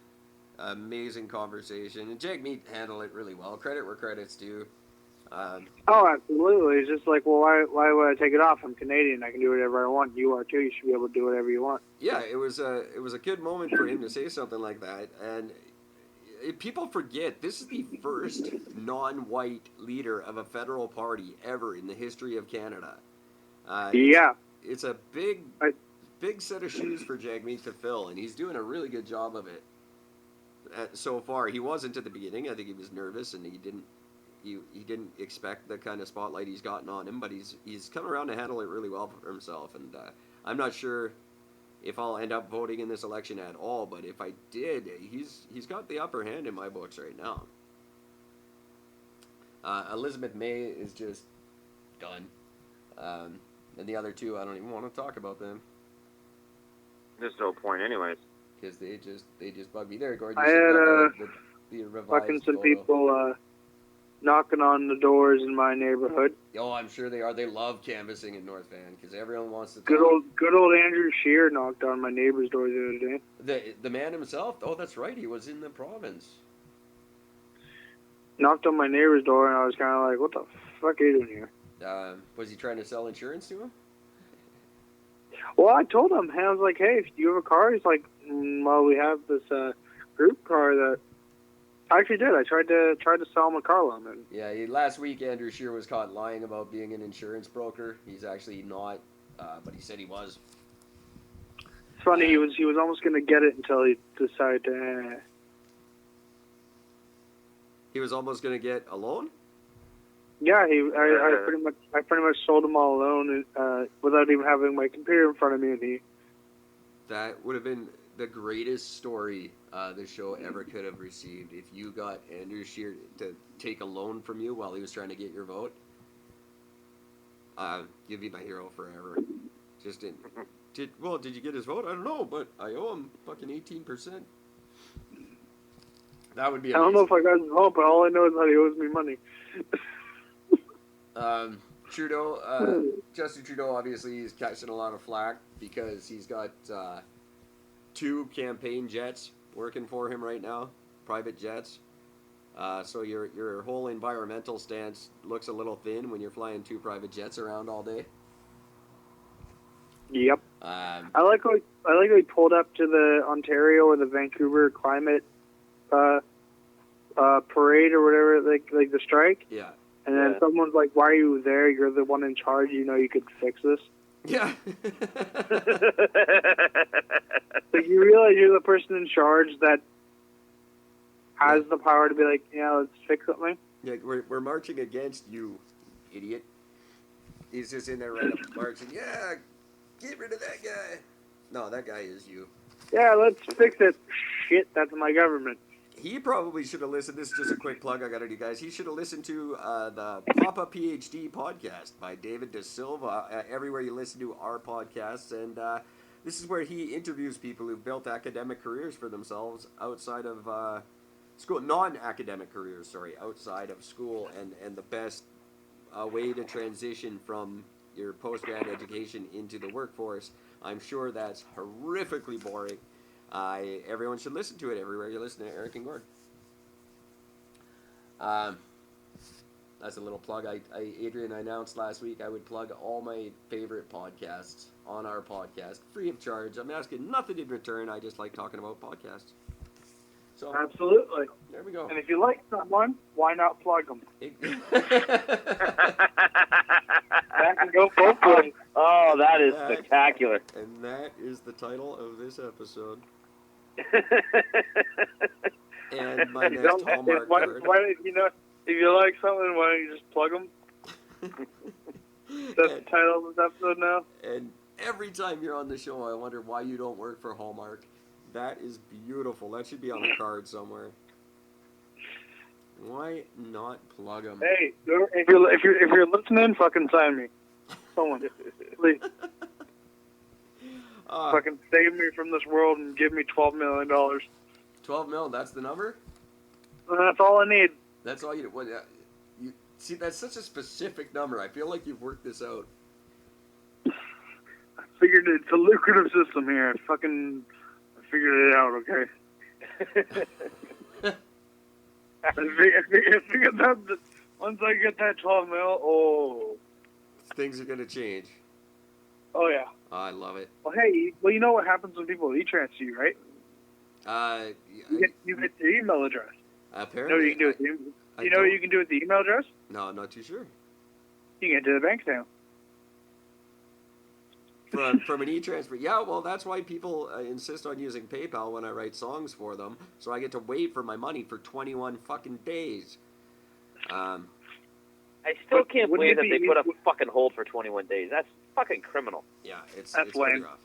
amazing conversation, and Jack Meat handled it really well. Credit where credit's due. Oh, absolutely. It's just like, well, why would I take it off? I'm Canadian. I can do whatever I want. You are too. You should be able to do whatever you want. Yeah, it was a good moment for him to say something like that, and people forget this is the first non-white leader of a federal party ever in the history of Canada. Yeah, it's a big set of shoes for Jagmeet to fill, and he's doing a really good job of it so far. He wasn't at the beginning. I think he was nervous, and he didn't expect the kind of spotlight he's gotten on him, but he's come around to handle it really well for himself, and I'm not sure if I'll end up voting in this election at all, but if I did, he's got the upper hand in my books right now. Elizabeth May is just done, and the other two, I don't even want to talk about them. There's no point, anyways. Because they just bug me. There, Gord. I had the revised fucking some photo. People knocking on the doors in my neighborhood. Oh, I'm sure they are. They love canvassing in North Van because everyone wants to talk. Good old Andrew Scheer knocked on my neighbor's door the other day. The man himself. Oh, that's right. He was in the province. Knocked on my neighbor's door, and I was kind of like, "What the fuck are you doing here?" Was he trying to sell insurance to him? Well, I told him. I was like, "Hey, do you have a car?" He's like, "Well, we have this group car that." I actually did. I tried to sell him a car loan. And yeah, last week Andrew Scheer was caught lying about being an insurance broker. He's actually not, but he said he was. It's funny. He was almost going to get it until he decided to. He was almost going to get a loan. Yeah, I pretty much sold him all alone without even having my computer in front of me, and That would have been the greatest story the show ever could have received if you got Andrew Scheer to take a loan from you while he was trying to get your vote. You'd be my hero forever. Just did you get his vote? I don't know, but I owe him fucking 18%. That would be I amazing. don't know if I got his vote, but all I know is that he owes me money. Trudeau, Justin Trudeau, obviously, is catching a lot of flack because he's got 2 campaign jets working for him right now, private jets. So your whole environmental stance looks a little thin when you're flying 2 private jets around all day. Yep. Um, I like how he pulled up to the Ontario or the Vancouver climate parade or whatever, like the strike. yeah. And then someone's like, "Why are you there? You're the one in charge. You know you could fix this." Yeah. Like, you realize you're the person in charge that has the power to be like, "Yeah, let's fix something." Yeah, we're marching against you, idiot. He's just in there right up marching. Yeah, get rid of that guy. No, that guy is you. Yeah, let's fix it. Shit, that's my government. He probably should have listened. This is just a quick plug I got to do, guys. He should have listened to the Papa PhD podcast by David De Silva, everywhere you listen to our podcasts. And this is where he interviews people who've built academic careers for themselves outside of school, non-academic careers, sorry, outside of school, and the best way to transition from your post-grad education into the workforce. I'm sure that's horrifically boring. Everyone should listen to it everywhere you listen to Eric and Gord. That's a little plug. Adrian announced last week I would plug all my favorite podcasts on our podcast, free of charge. I'm asking nothing in return. I just like talking about podcasts. So Absolutely. there we go. And if you like someone, why not plug them? That can go both ways. Oh, that is spectacular. And that is the title of this episode. And my next Hallmark card. Why, you know, if you like something, why don't you just plug them? That's the title of this episode now. And every time you're on the show, I wonder why you don't work for Hallmark. That is beautiful. That should be on a card somewhere. Why not plug them? Hey, if you're listening, fucking sign me. Someone, please. Fucking save me from this world and give me $12 million. 12 mil, that's the number? That's all I need. That's all you you see, that's such a specific number. I feel like you've worked this out. I figured it's a lucrative system here. I figured it out, okay? I figured that once I get that 12 mil, Things are going to change. Oh, yeah. I love it. Well, hey, you know what happens when people e-transfer you, right? You get their email address. Apparently. You know what you can do with what you can do with the email address? No, I'm not too sure. You can get to the bank account. From an e-transfer. Yeah, well, that's why people insist on using PayPal when I write songs for them, so I get to wait for my money for 21 fucking days. I still can't believe that they put a fucking hold for 21 days. That's fucking criminal. Yeah, it's lame. pretty rough.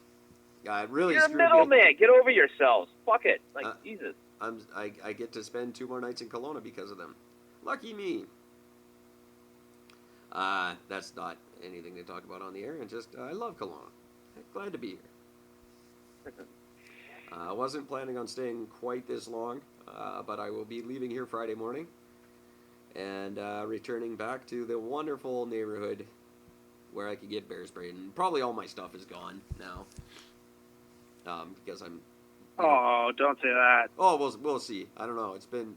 Yeah, it really You're a screwed me. middleman. Get over yourselves. Fuck it. Jesus. I get to spend 2 more nights in Kelowna because of them. Lucky me. That's not anything to talk about on the air, and just I love Kelowna. Glad to be here. I wasn't planning on staying quite this long, but I will be leaving here Friday morning and returning back to the wonderful neighborhood where I could get bear sprayed. And probably all my stuff is gone now because I'm... Oh, don't say that. Oh, we'll see. I don't know. It's been...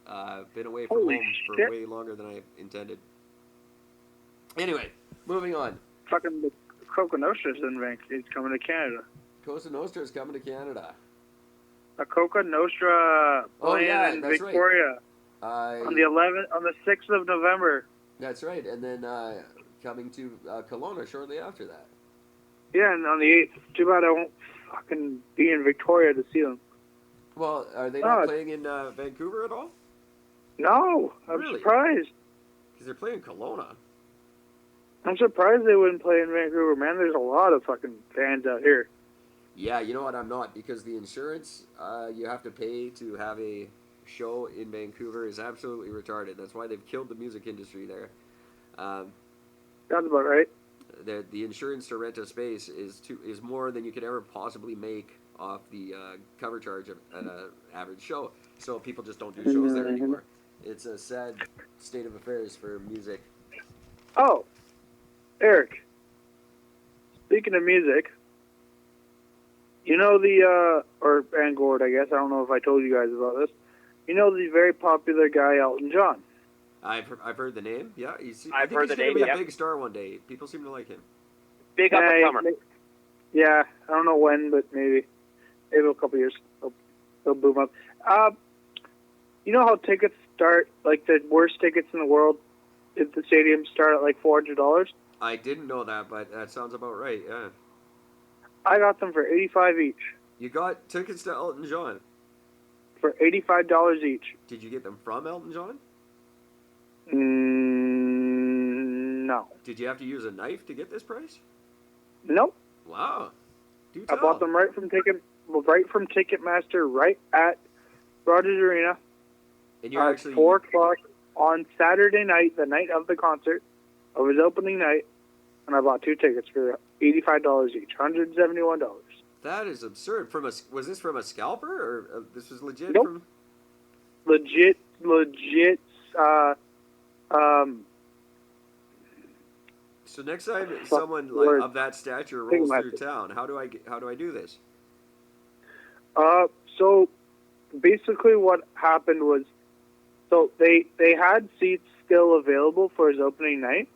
I've been away from home for way longer than I intended. Anyway, moving on. Fucking the Coca Nostra's it's coming to Canada. Cosa Nostra is coming to Canada. A Coca Nostra in that's Victoria right. on the 6th of November. That's right, and then coming to Kelowna shortly after that. Yeah, and on the 8th. Too bad I won't fucking be in Victoria to see them. Well, are they not playing in Vancouver at all? No, I'm Really? surprised. Because they're playing Kelowna. I'm surprised they wouldn't play in Vancouver, man. There's a lot of fucking fans out here. Yeah, you know what? I'm not, because the insurance you have to pay to have a show in Vancouver is absolutely retarded. That's why they've killed the music industry there. That's about right. the insurance to rent a space is more than you could ever possibly make off the cover charge at an average show. So people just don't do shows there anymore. It's a sad state of affairs for music. Oh, Eric. Speaking of music, you know and Gord, I guess. I don't know if I told you guys about this. You know the very popular guy Elton John. I've heard the name. Yeah, I've heard the he's going name, to be yep. a big star one day. People seem to like him. Big up and comer. Yeah, I don't know when, but maybe a couple years they'll boom up. You know how tickets start, like the worst tickets in the world at the stadium start at like $400? I didn't know that, but that sounds about right. Yeah. I got them for $85 each. You got tickets to Elton John. For $85 each. Did you get them from Elton John? No. Did you have to use a knife to get this price? Nope. Wow. Do I tell. bought them right from Ticketmaster, right at Rogers Arena. And you're at actually 4 o'clock on Saturday night, the night of the concert, of his opening night, and I bought 2 tickets for $85 each, $171. That is absurd. Was this from a scalper, or this was legit? Nope. From? Legit. So next time someone of that stature rolls through town, how do I do this? So basically what happened was, so they had seats still available for his opening night,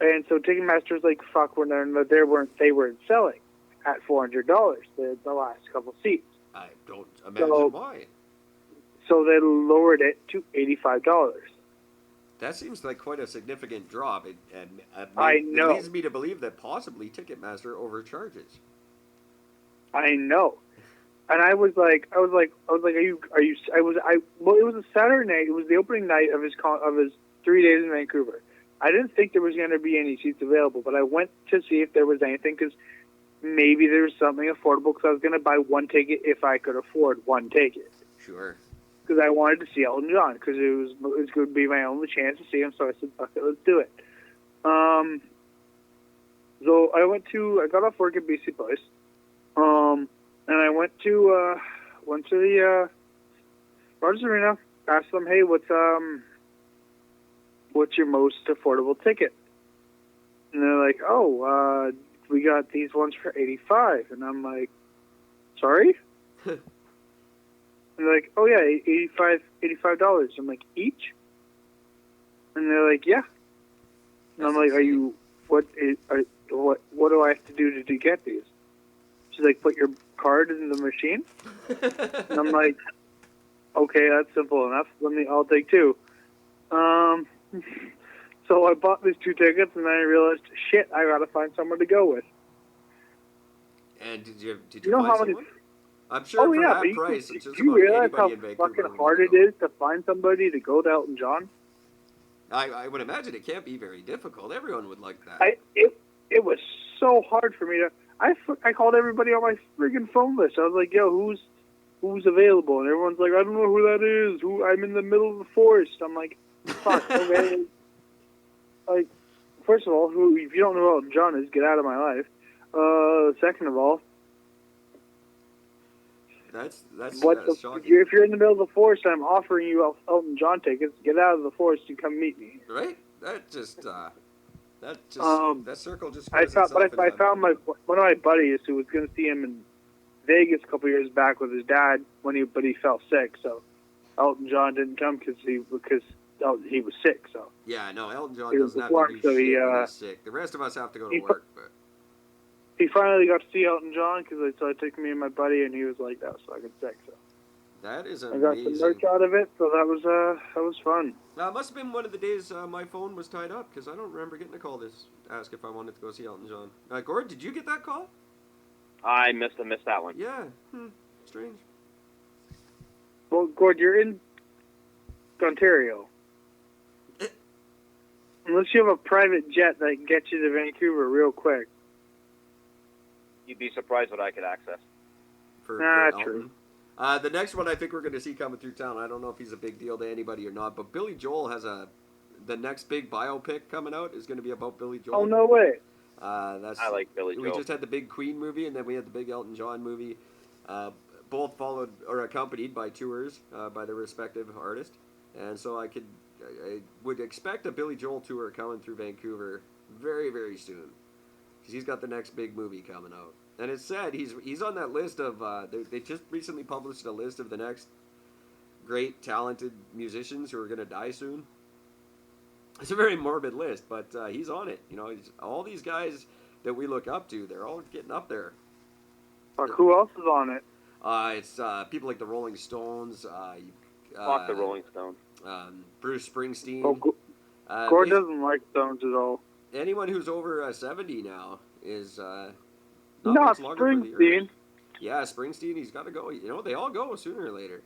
and so Ticketmaster was like, "Fuck, they weren't selling at $400 the last couple seats." I don't imagine why. So they lowered it to $85. That seems like quite a significant drop, and I it know. leads me to believe that possibly Ticketmaster overcharges. I know. And I was like, well, it was a Saturday night. It was the opening night of his 3 days in Vancouver. I didn't think there was going to be any seats available, but I went to see if there was anything because maybe there was something affordable because I was going to buy 1 ticket if I could afford 1 ticket. Sure. Because I wanted to see Elton John because it was going to be my only chance to see him. So I said, "Fuck it, let's do it." So I got off work at BC Place, and I went to the Rogers Arena. Asked them, "Hey, what's your most affordable ticket?" And they're like, "Oh, we got these ones for $85." And I'm like, "Sorry?" And they're like, "Oh yeah, $85. I'm like, "Each?" And they're like, "Yeah." And I'm like, what do I have to do to get these?" She's like, "Put your card in the machine." And I'm like, "Okay, that's simple enough. I'll take 2." So I bought these 2 tickets, and then I realized, shit, I gotta find someone to go with. And did you know find how many? someone? I'm sure for But that price, it's just do you about realize how anybody in Vancouver. fucking hard it is to find somebody to go to Elton John? I would imagine it can't be very difficult. Everyone would like that. It was so hard for me to. I called everybody on my friggin' phone list. I was like, "Yo, who's available?" And everyone's like, "I don't know who that is. I'm in the middle of the forest." I'm like, "Fuck, okay." Like, first of all, if you don't know who Elton John is, get out of my life. Second of all, that's shocking. if you're in the middle of the forest and I'm offering you Elton John tickets, get out of the forest and come meet me. Right? That circle just. I found one of my buddies who was going to see him in Vegas a couple years back with his dad but he fell sick, so Elton John didn't come because he was sick. So yeah, no, Elton John doesn't have to do shit when he's sick. The rest of us have to go to work, but. He finally got to see Elton John so I took me and my buddy, and he was like, "That was fucking sick." So that is I amazing. got some merch out of it, so that was fun. It must have been one of the days my phone was tied up because I don't remember getting a call to ask if I wanted to go see Elton John. Gord, did you get that call? I missed that one. Yeah. Strange. Well, Gord, you're in Ontario. Unless you have a private jet that can get you to Vancouver real quick. You'd be surprised what I could access. For true. The next one I think we're going to see coming through town. I don't know if he's a big deal to anybody or not, but Billy Joel has a the next big biopic coming out is going to be about Billy Joel. Oh, no way. That's I like Billy We Joel. just had the big Queen movie, and then we had the big Elton John movie. Both followed or accompanied by tours by their respective artists, and so I would expect a Billy Joel tour coming through Vancouver very, very soon, because he's got the next big movie coming out. And it's said he's on that list of they just recently published a list of the next great talented musicians who are going to die soon. It's a very morbid list, but he's on it. You know, all these guys that we look up to, they're all getting up there. Fuck, who else is on it? It's people like the Rolling Stones. Fuck the Rolling Stones. Bruce Springsteen. Oh, Gord doesn't like Stones at all. Anyone who's over 70 now is not Not much longer for the Springsteen. earth. Yeah, Springsteen, he's got to go. You know, they all go sooner or later.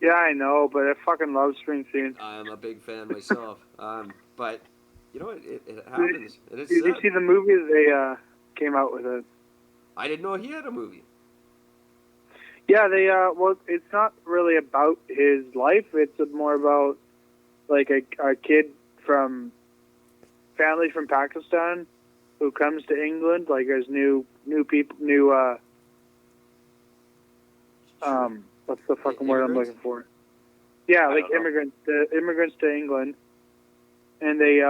Yeah, I know, but I fucking love Springsteen. I'm a big fan myself. But, you know, it happens. And it's Did you sad. see the movie that they came out with it? I didn't know he had a movie. Yeah, they well, it's not really about his life. It's more about like a kid from family from Pakistan who comes to England, like as new people, what's the fucking word I'm looking for? Yeah, like immigrants to England, and they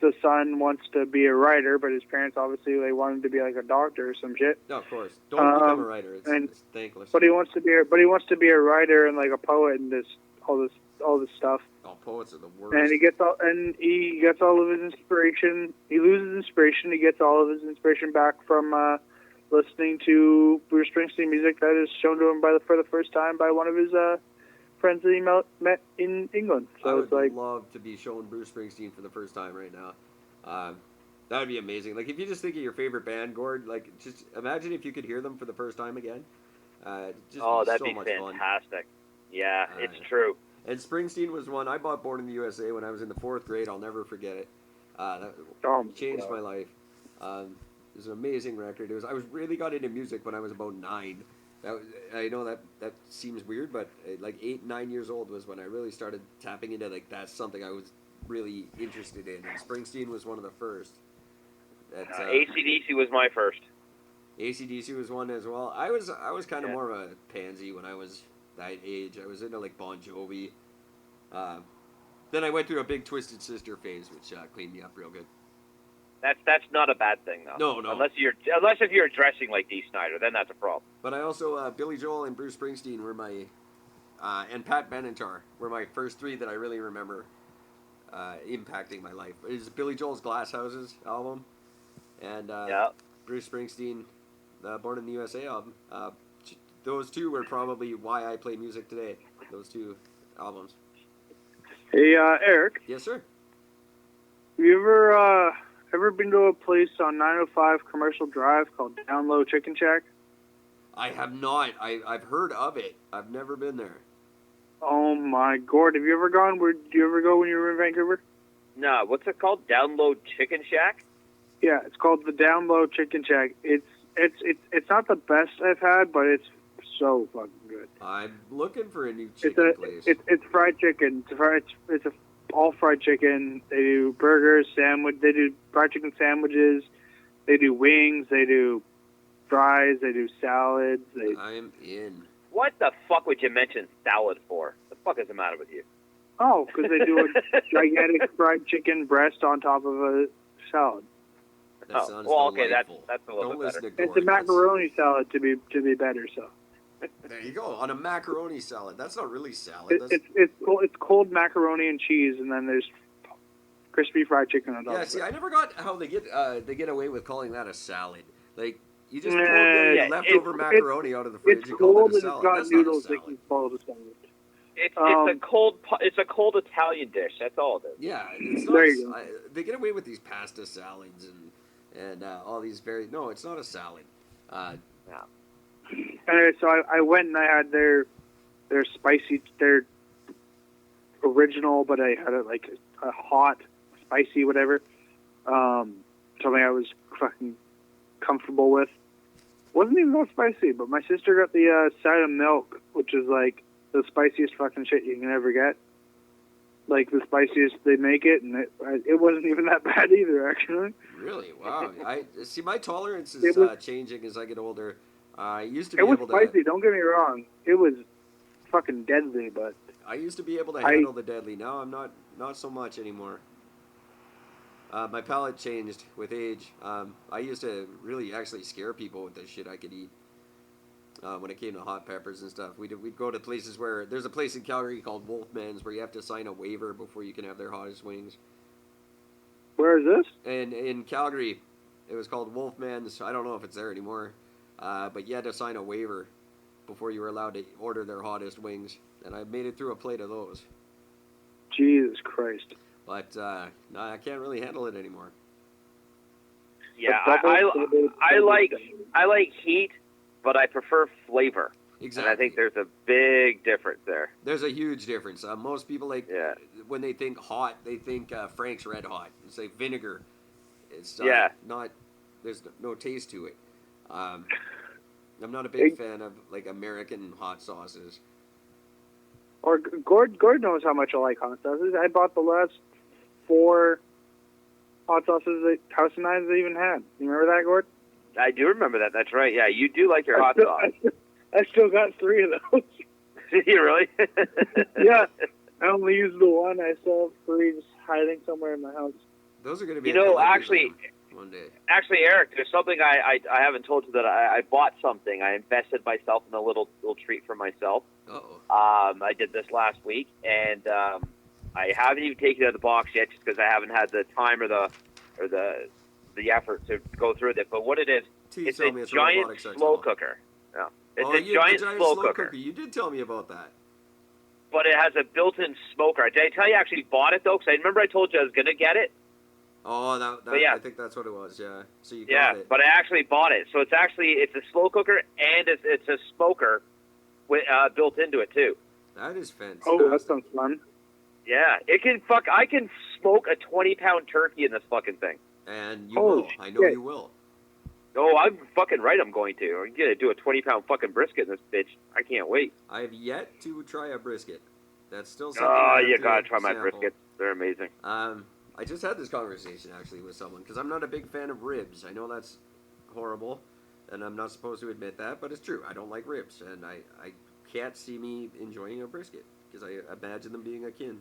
the son wants to be a writer, but his parents obviously they want him to be like a doctor or some shit. No, of course. Don't become a writer. It's thankless. But he wants to be a writer and like a poet and all this stuff. Oh, poets are the worst. And he gets all of his inspiration. He loses inspiration. He gets all of his inspiration back from listening to Bruce Springsteen music that is shown to him for the first time by one of his friends that he met in England. So I would it's like, love to be showing Bruce Springsteen for the first time right now. That would be amazing. Like, if you just think of your favorite band, Gord, like, just imagine if you could hear them for the first time again. That'd so be much fantastic. Fun. Yeah, it's true. And Springsteen was one. I bought Born in the USA when I was in the 4th grade. I'll never forget it. That changed my life. It was an amazing record. I was really got into music when I was about 9. I know that seems weird, but like 8, 9 years old was when I really started tapping into like that's something I was really interested in. And Springsteen was one of the first. AC/DC was my first. AC/DC was one as well. I was kind of more of a pansy when I was that age. I was into like Bon Jovi. Then I went through a big Twisted Sister phase, which cleaned me up real good. That's not a bad thing though. No. Unless if you're dressing like Dee Snider, then that's a problem. But I also Billy Joel and Bruce Springsteen were my and Pat Benatar were my first 3 that I really remember impacting my life. It is Billy Joel's Glass Houses album and Bruce Springsteen Born in the USA album. Those 2 were probably why I play music today. Those 2 albums. hey, Eric, Yes, sir. have you ever been to a place on 905 Commercial Drive called Down Low Chicken Shack? I have not. I've heard of it. I've never been there. Oh my Gord, have you ever gone? Did you ever go when you were in Vancouver? No, what's it called? Down Low Chicken Shack? Yeah, it's called the Down Low Chicken Shack. It's not the best I've had, but it's so fucking good. I'm looking for a new chicken place. It's fried chicken. It's all fried chicken. They do burgers, they do fried chicken sandwiches. They do wings. They do fries. They do salads. I'm in. What the fuck would you mention salad for? The fuck is the matter with you? Oh, because they do a gigantic fried chicken breast on top of a salad. That sounds okay, delightful. that's a little Don't bit listen better. to It's a Gord. macaroni salad to be better. So There you go. On a macaroni salad. That's not really salad. it's cold macaroni and cheese, and then there's crispy fried chicken on top. Yeah, see, I never got how they get away with calling that a salad. Like, you just Nah, pull the leftover macaroni out of the fridge It's and call cold it a and salad. it's got That's not a noodles that salad. can follow the salad. It's a cold Italian dish. That's all it is. Yeah, it's not. There you go. They get away with these pasta salads and all these no, it's not a salad. Anyway, so I went and I had their original, but I had like a hot, spicy, whatever. Something I was fucking comfortable with. Wasn't even that spicy, but my sister got the cider milk, which is like the spiciest fucking shit you can ever get. like the spiciest they make it, and it wasn't even that bad either, actually. Really? Wow. I see. My tolerance is It was- changing as I get older. I used to It be was able spicy. to. Don't get me wrong. It was fucking deadly, but I used to be able to handle the deadly. Now I'm not so much anymore. My palate changed with age. I used to really actually scare people with the shit I could eat. When it came to hot peppers and stuff, we'd go to places where there's a place in Calgary called Wolfman's where you have to sign a waiver before you can have their hottest wings. where is this? And in Calgary, it was called Wolfman's. I don't know if it's there anymore, but you had to sign a waiver before you were allowed to order their hottest wings. And I made it through a plate of those. Jesus Christ. But no, I can't really handle it anymore. Yeah, Double- I like heat, but I prefer flavor. Exactly. And I think there's a big difference there. There's a huge difference. Most people Yeah. when they think hot, they think Frank's Red Hot. It's like vinegar. It's Yeah. not. There's no taste to it. I'm not a big fan of like American hot sauces. Or Gord knows how much I like hot sauces. I bought the last 4 hot sauces that House of Nines even had. You remember that, Gord? I do remember that. That's right. Yeah, you do like your hot sauce. I still got 3 of those. You really? Yeah. I only used the one. I still have 3 just hiding somewhere in my house. Those are going to be. You know, collector's actually- item one day. Actually, Eric, there's something I haven't told you that I bought something. I invested myself in a little treat for myself. Uh-oh. I did this last week, and I haven't even taken it out of the box yet, just because I haven't had the time or the effort to go through it. But what it is, Please it's tell a me it's a giant robotic sex slow doll. cooker. No, it's Oh, a the giant slow cooker, You did tell me about that. but it has a built-in smoker. Did I tell you I actually bought it though? Because I remember I told you I was going to get it. Oh, that But yeah. I think that's what it was. Yeah. So you Yeah, got it. but I actually bought it. So it's a slow cooker and it's a smoker with built into it too. That is fantastic. Oh, that sounds fun. Yeah, I can smoke a 20-pound turkey in this fucking thing. And you Holy will. I know shit. you will. Oh, I'm fucking right. I'm going to. I'm gonna do a 20-pound fucking brisket in this bitch. I can't wait. I have yet to try a brisket. That's still something. Oh, I have you to gotta try my sample. briskets. They're amazing. I just had this conversation actually with someone because I'm not a big fan of ribs. I know that's horrible, and I'm not supposed to admit that, but it's true. I don't like ribs, and I can't see me enjoying a brisket because I imagine them being akin.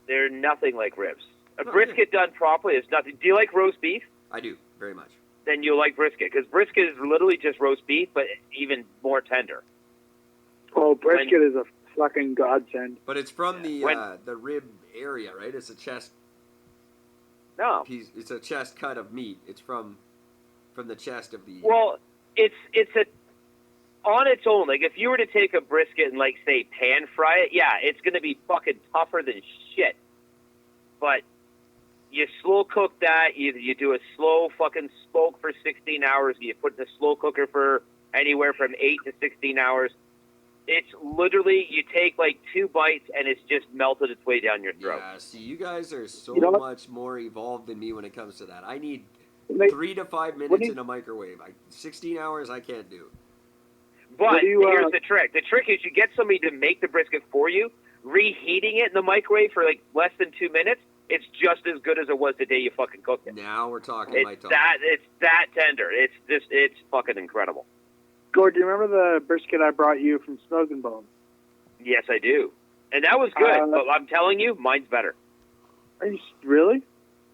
They're nothing like ribs. A Oh, brisket done properly is nothing. Do you like roast beef? I do very much. Then you'll like brisket because brisket is literally just roast beef, but even more tender. Oh, brisket is a fucking godsend. But it's from When- the rib area, right? It's a chest No. piece. It's a chest cut of meat. It's from the chest of the. Well, it's a on its own. Like if you were to take a brisket and like say pan fry it, yeah, it's gonna be fucking tougher than shit. But you slow cook that. You do a slow fucking smoke for 16 hours. You put it in the slow cooker for anywhere from 8 to 16 hours. It's literally you take like 2 bites and it's just melted its way down your throat. Yeah, see, you guys are so You know what? much more evolved than me when it comes to that. I need They- 3 to 5 What minutes do you- in a microwave. 16 hours, I can't do. But What do you, here's the trick. The trick is you get somebody to make the brisket for you, reheating it in the microwave for like less than 2 minutes. It's just as good as it was the day you fucking cooked it. Now we're talking my It's talk. that tender. It's fucking incredible. Gord, do you remember the brisket I brought you from Snug and Bone? Yes, I do. And that was good, but I'm telling you, mine's better. Are you really?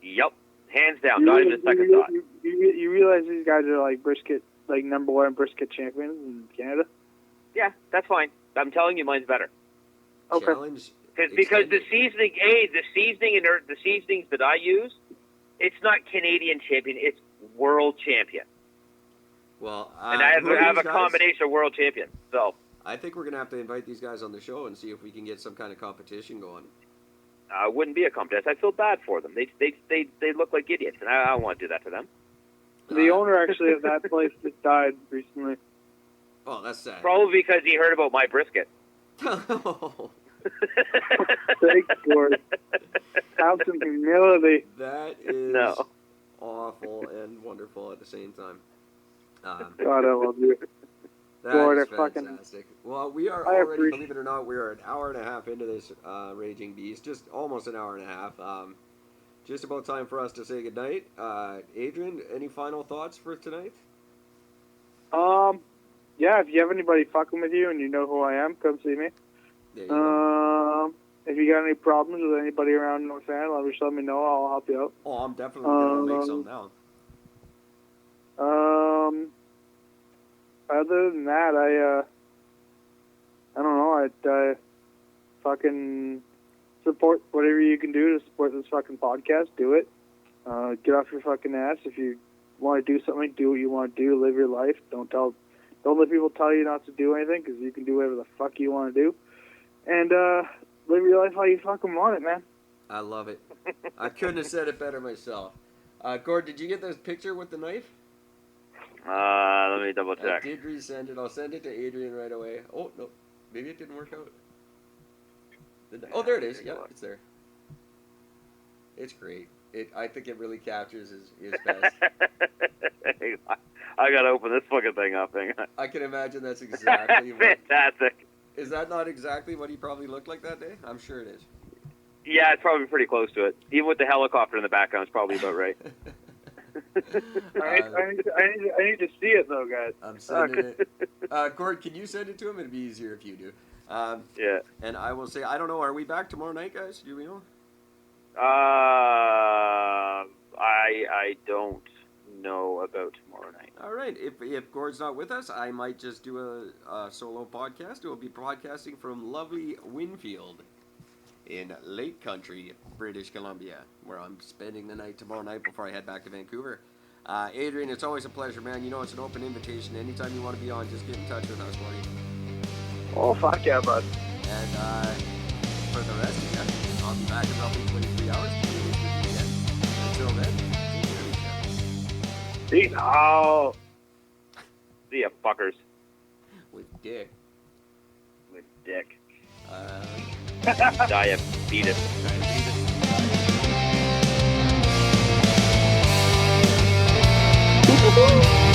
Yep. Hands down, not even a second thought. You realize these guys are like brisket, like #1 brisket champions in Canada? Yeah, that's fine. I'm telling you, mine's better. Okay. Challenge. Because the extended. the seasonings that I use, it's not Canadian champion, it's world champion. Well, And I who are have these a guys? combination of world champion. So I think we're gonna have to invite these guys on the show and see if we can get some kind of competition going. it wouldn't be a contest. I feel bad for them. They look like idiots, and I don't want to do that to them. The owner actually of that place just died recently. Oh, that's sad. Probably because he heard about my brisket. Thanks, Gord. Have some humility. That is No. awful and wonderful at the same time. God, I love you. Gord is are fucking. fantastic. Well, we are I already, appreciate- believe it or not, we are an hour and a half into this Raging Beast. Just almost an hour and a half. Just about time for us to say goodnight. Adrian, any final thoughts for tonight? Yeah, if you have anybody fucking with you and you know who I am, come see me. There you go. If you got any problems with anybody around North Van, just let me know. I'll help you out. Oh, I'm definitely going to make some now. Other than that, I don't know. I fucking support whatever you can do to support this fucking podcast. Do it. Get off your fucking ass. If you want to do something, do what you want to do. Live your life. Don't let people tell you not to do anything, because you can do whatever the fuck you want to do. And live your life how you fucking want it, man. I love it. I couldn't have said it better myself. Gord, did you get this picture with the knife? Let me double I check. did resend it. I'll send it to Adrian right away. Oh, no. Maybe it didn't work out. Oh, there it is. Yeah, it's there. It's great. I think it really captures his best. I gotta open this fucking thing up. Hang on. I can imagine that's exactly what... Fantastic. Is that not exactly what he probably looked like that day? I'm sure it is. Yeah, it's probably pretty close to it. Even with the helicopter in the background, it's probably about right. I need to see it, though, guys. I'm sending it. Gord, can you send it to him? It'd be easier if you do. Yeah. And I will say, I don't know, are we back tomorrow night, guys? Do we know? I don't know about tomorrow night. All right. If Gord's not with us, I might just do a solo podcast. We'll be broadcasting from lovely Winfield in Lake Country, British Columbia, where I'm spending the night tomorrow night before I head back to Vancouver. Adrian, it's always a pleasure, man. You know it's an open invitation. Anytime you want to be on, just get in touch with us, buddy. Oh, fuck yeah, bud. And for the rest of you, I'll be back in roughly 23 hours to do this with you again. Until then, take care of yourself. Peace out. See ya, fuckers. With Dick. With dick. Diabetes. Diabetes. Woo-hoo.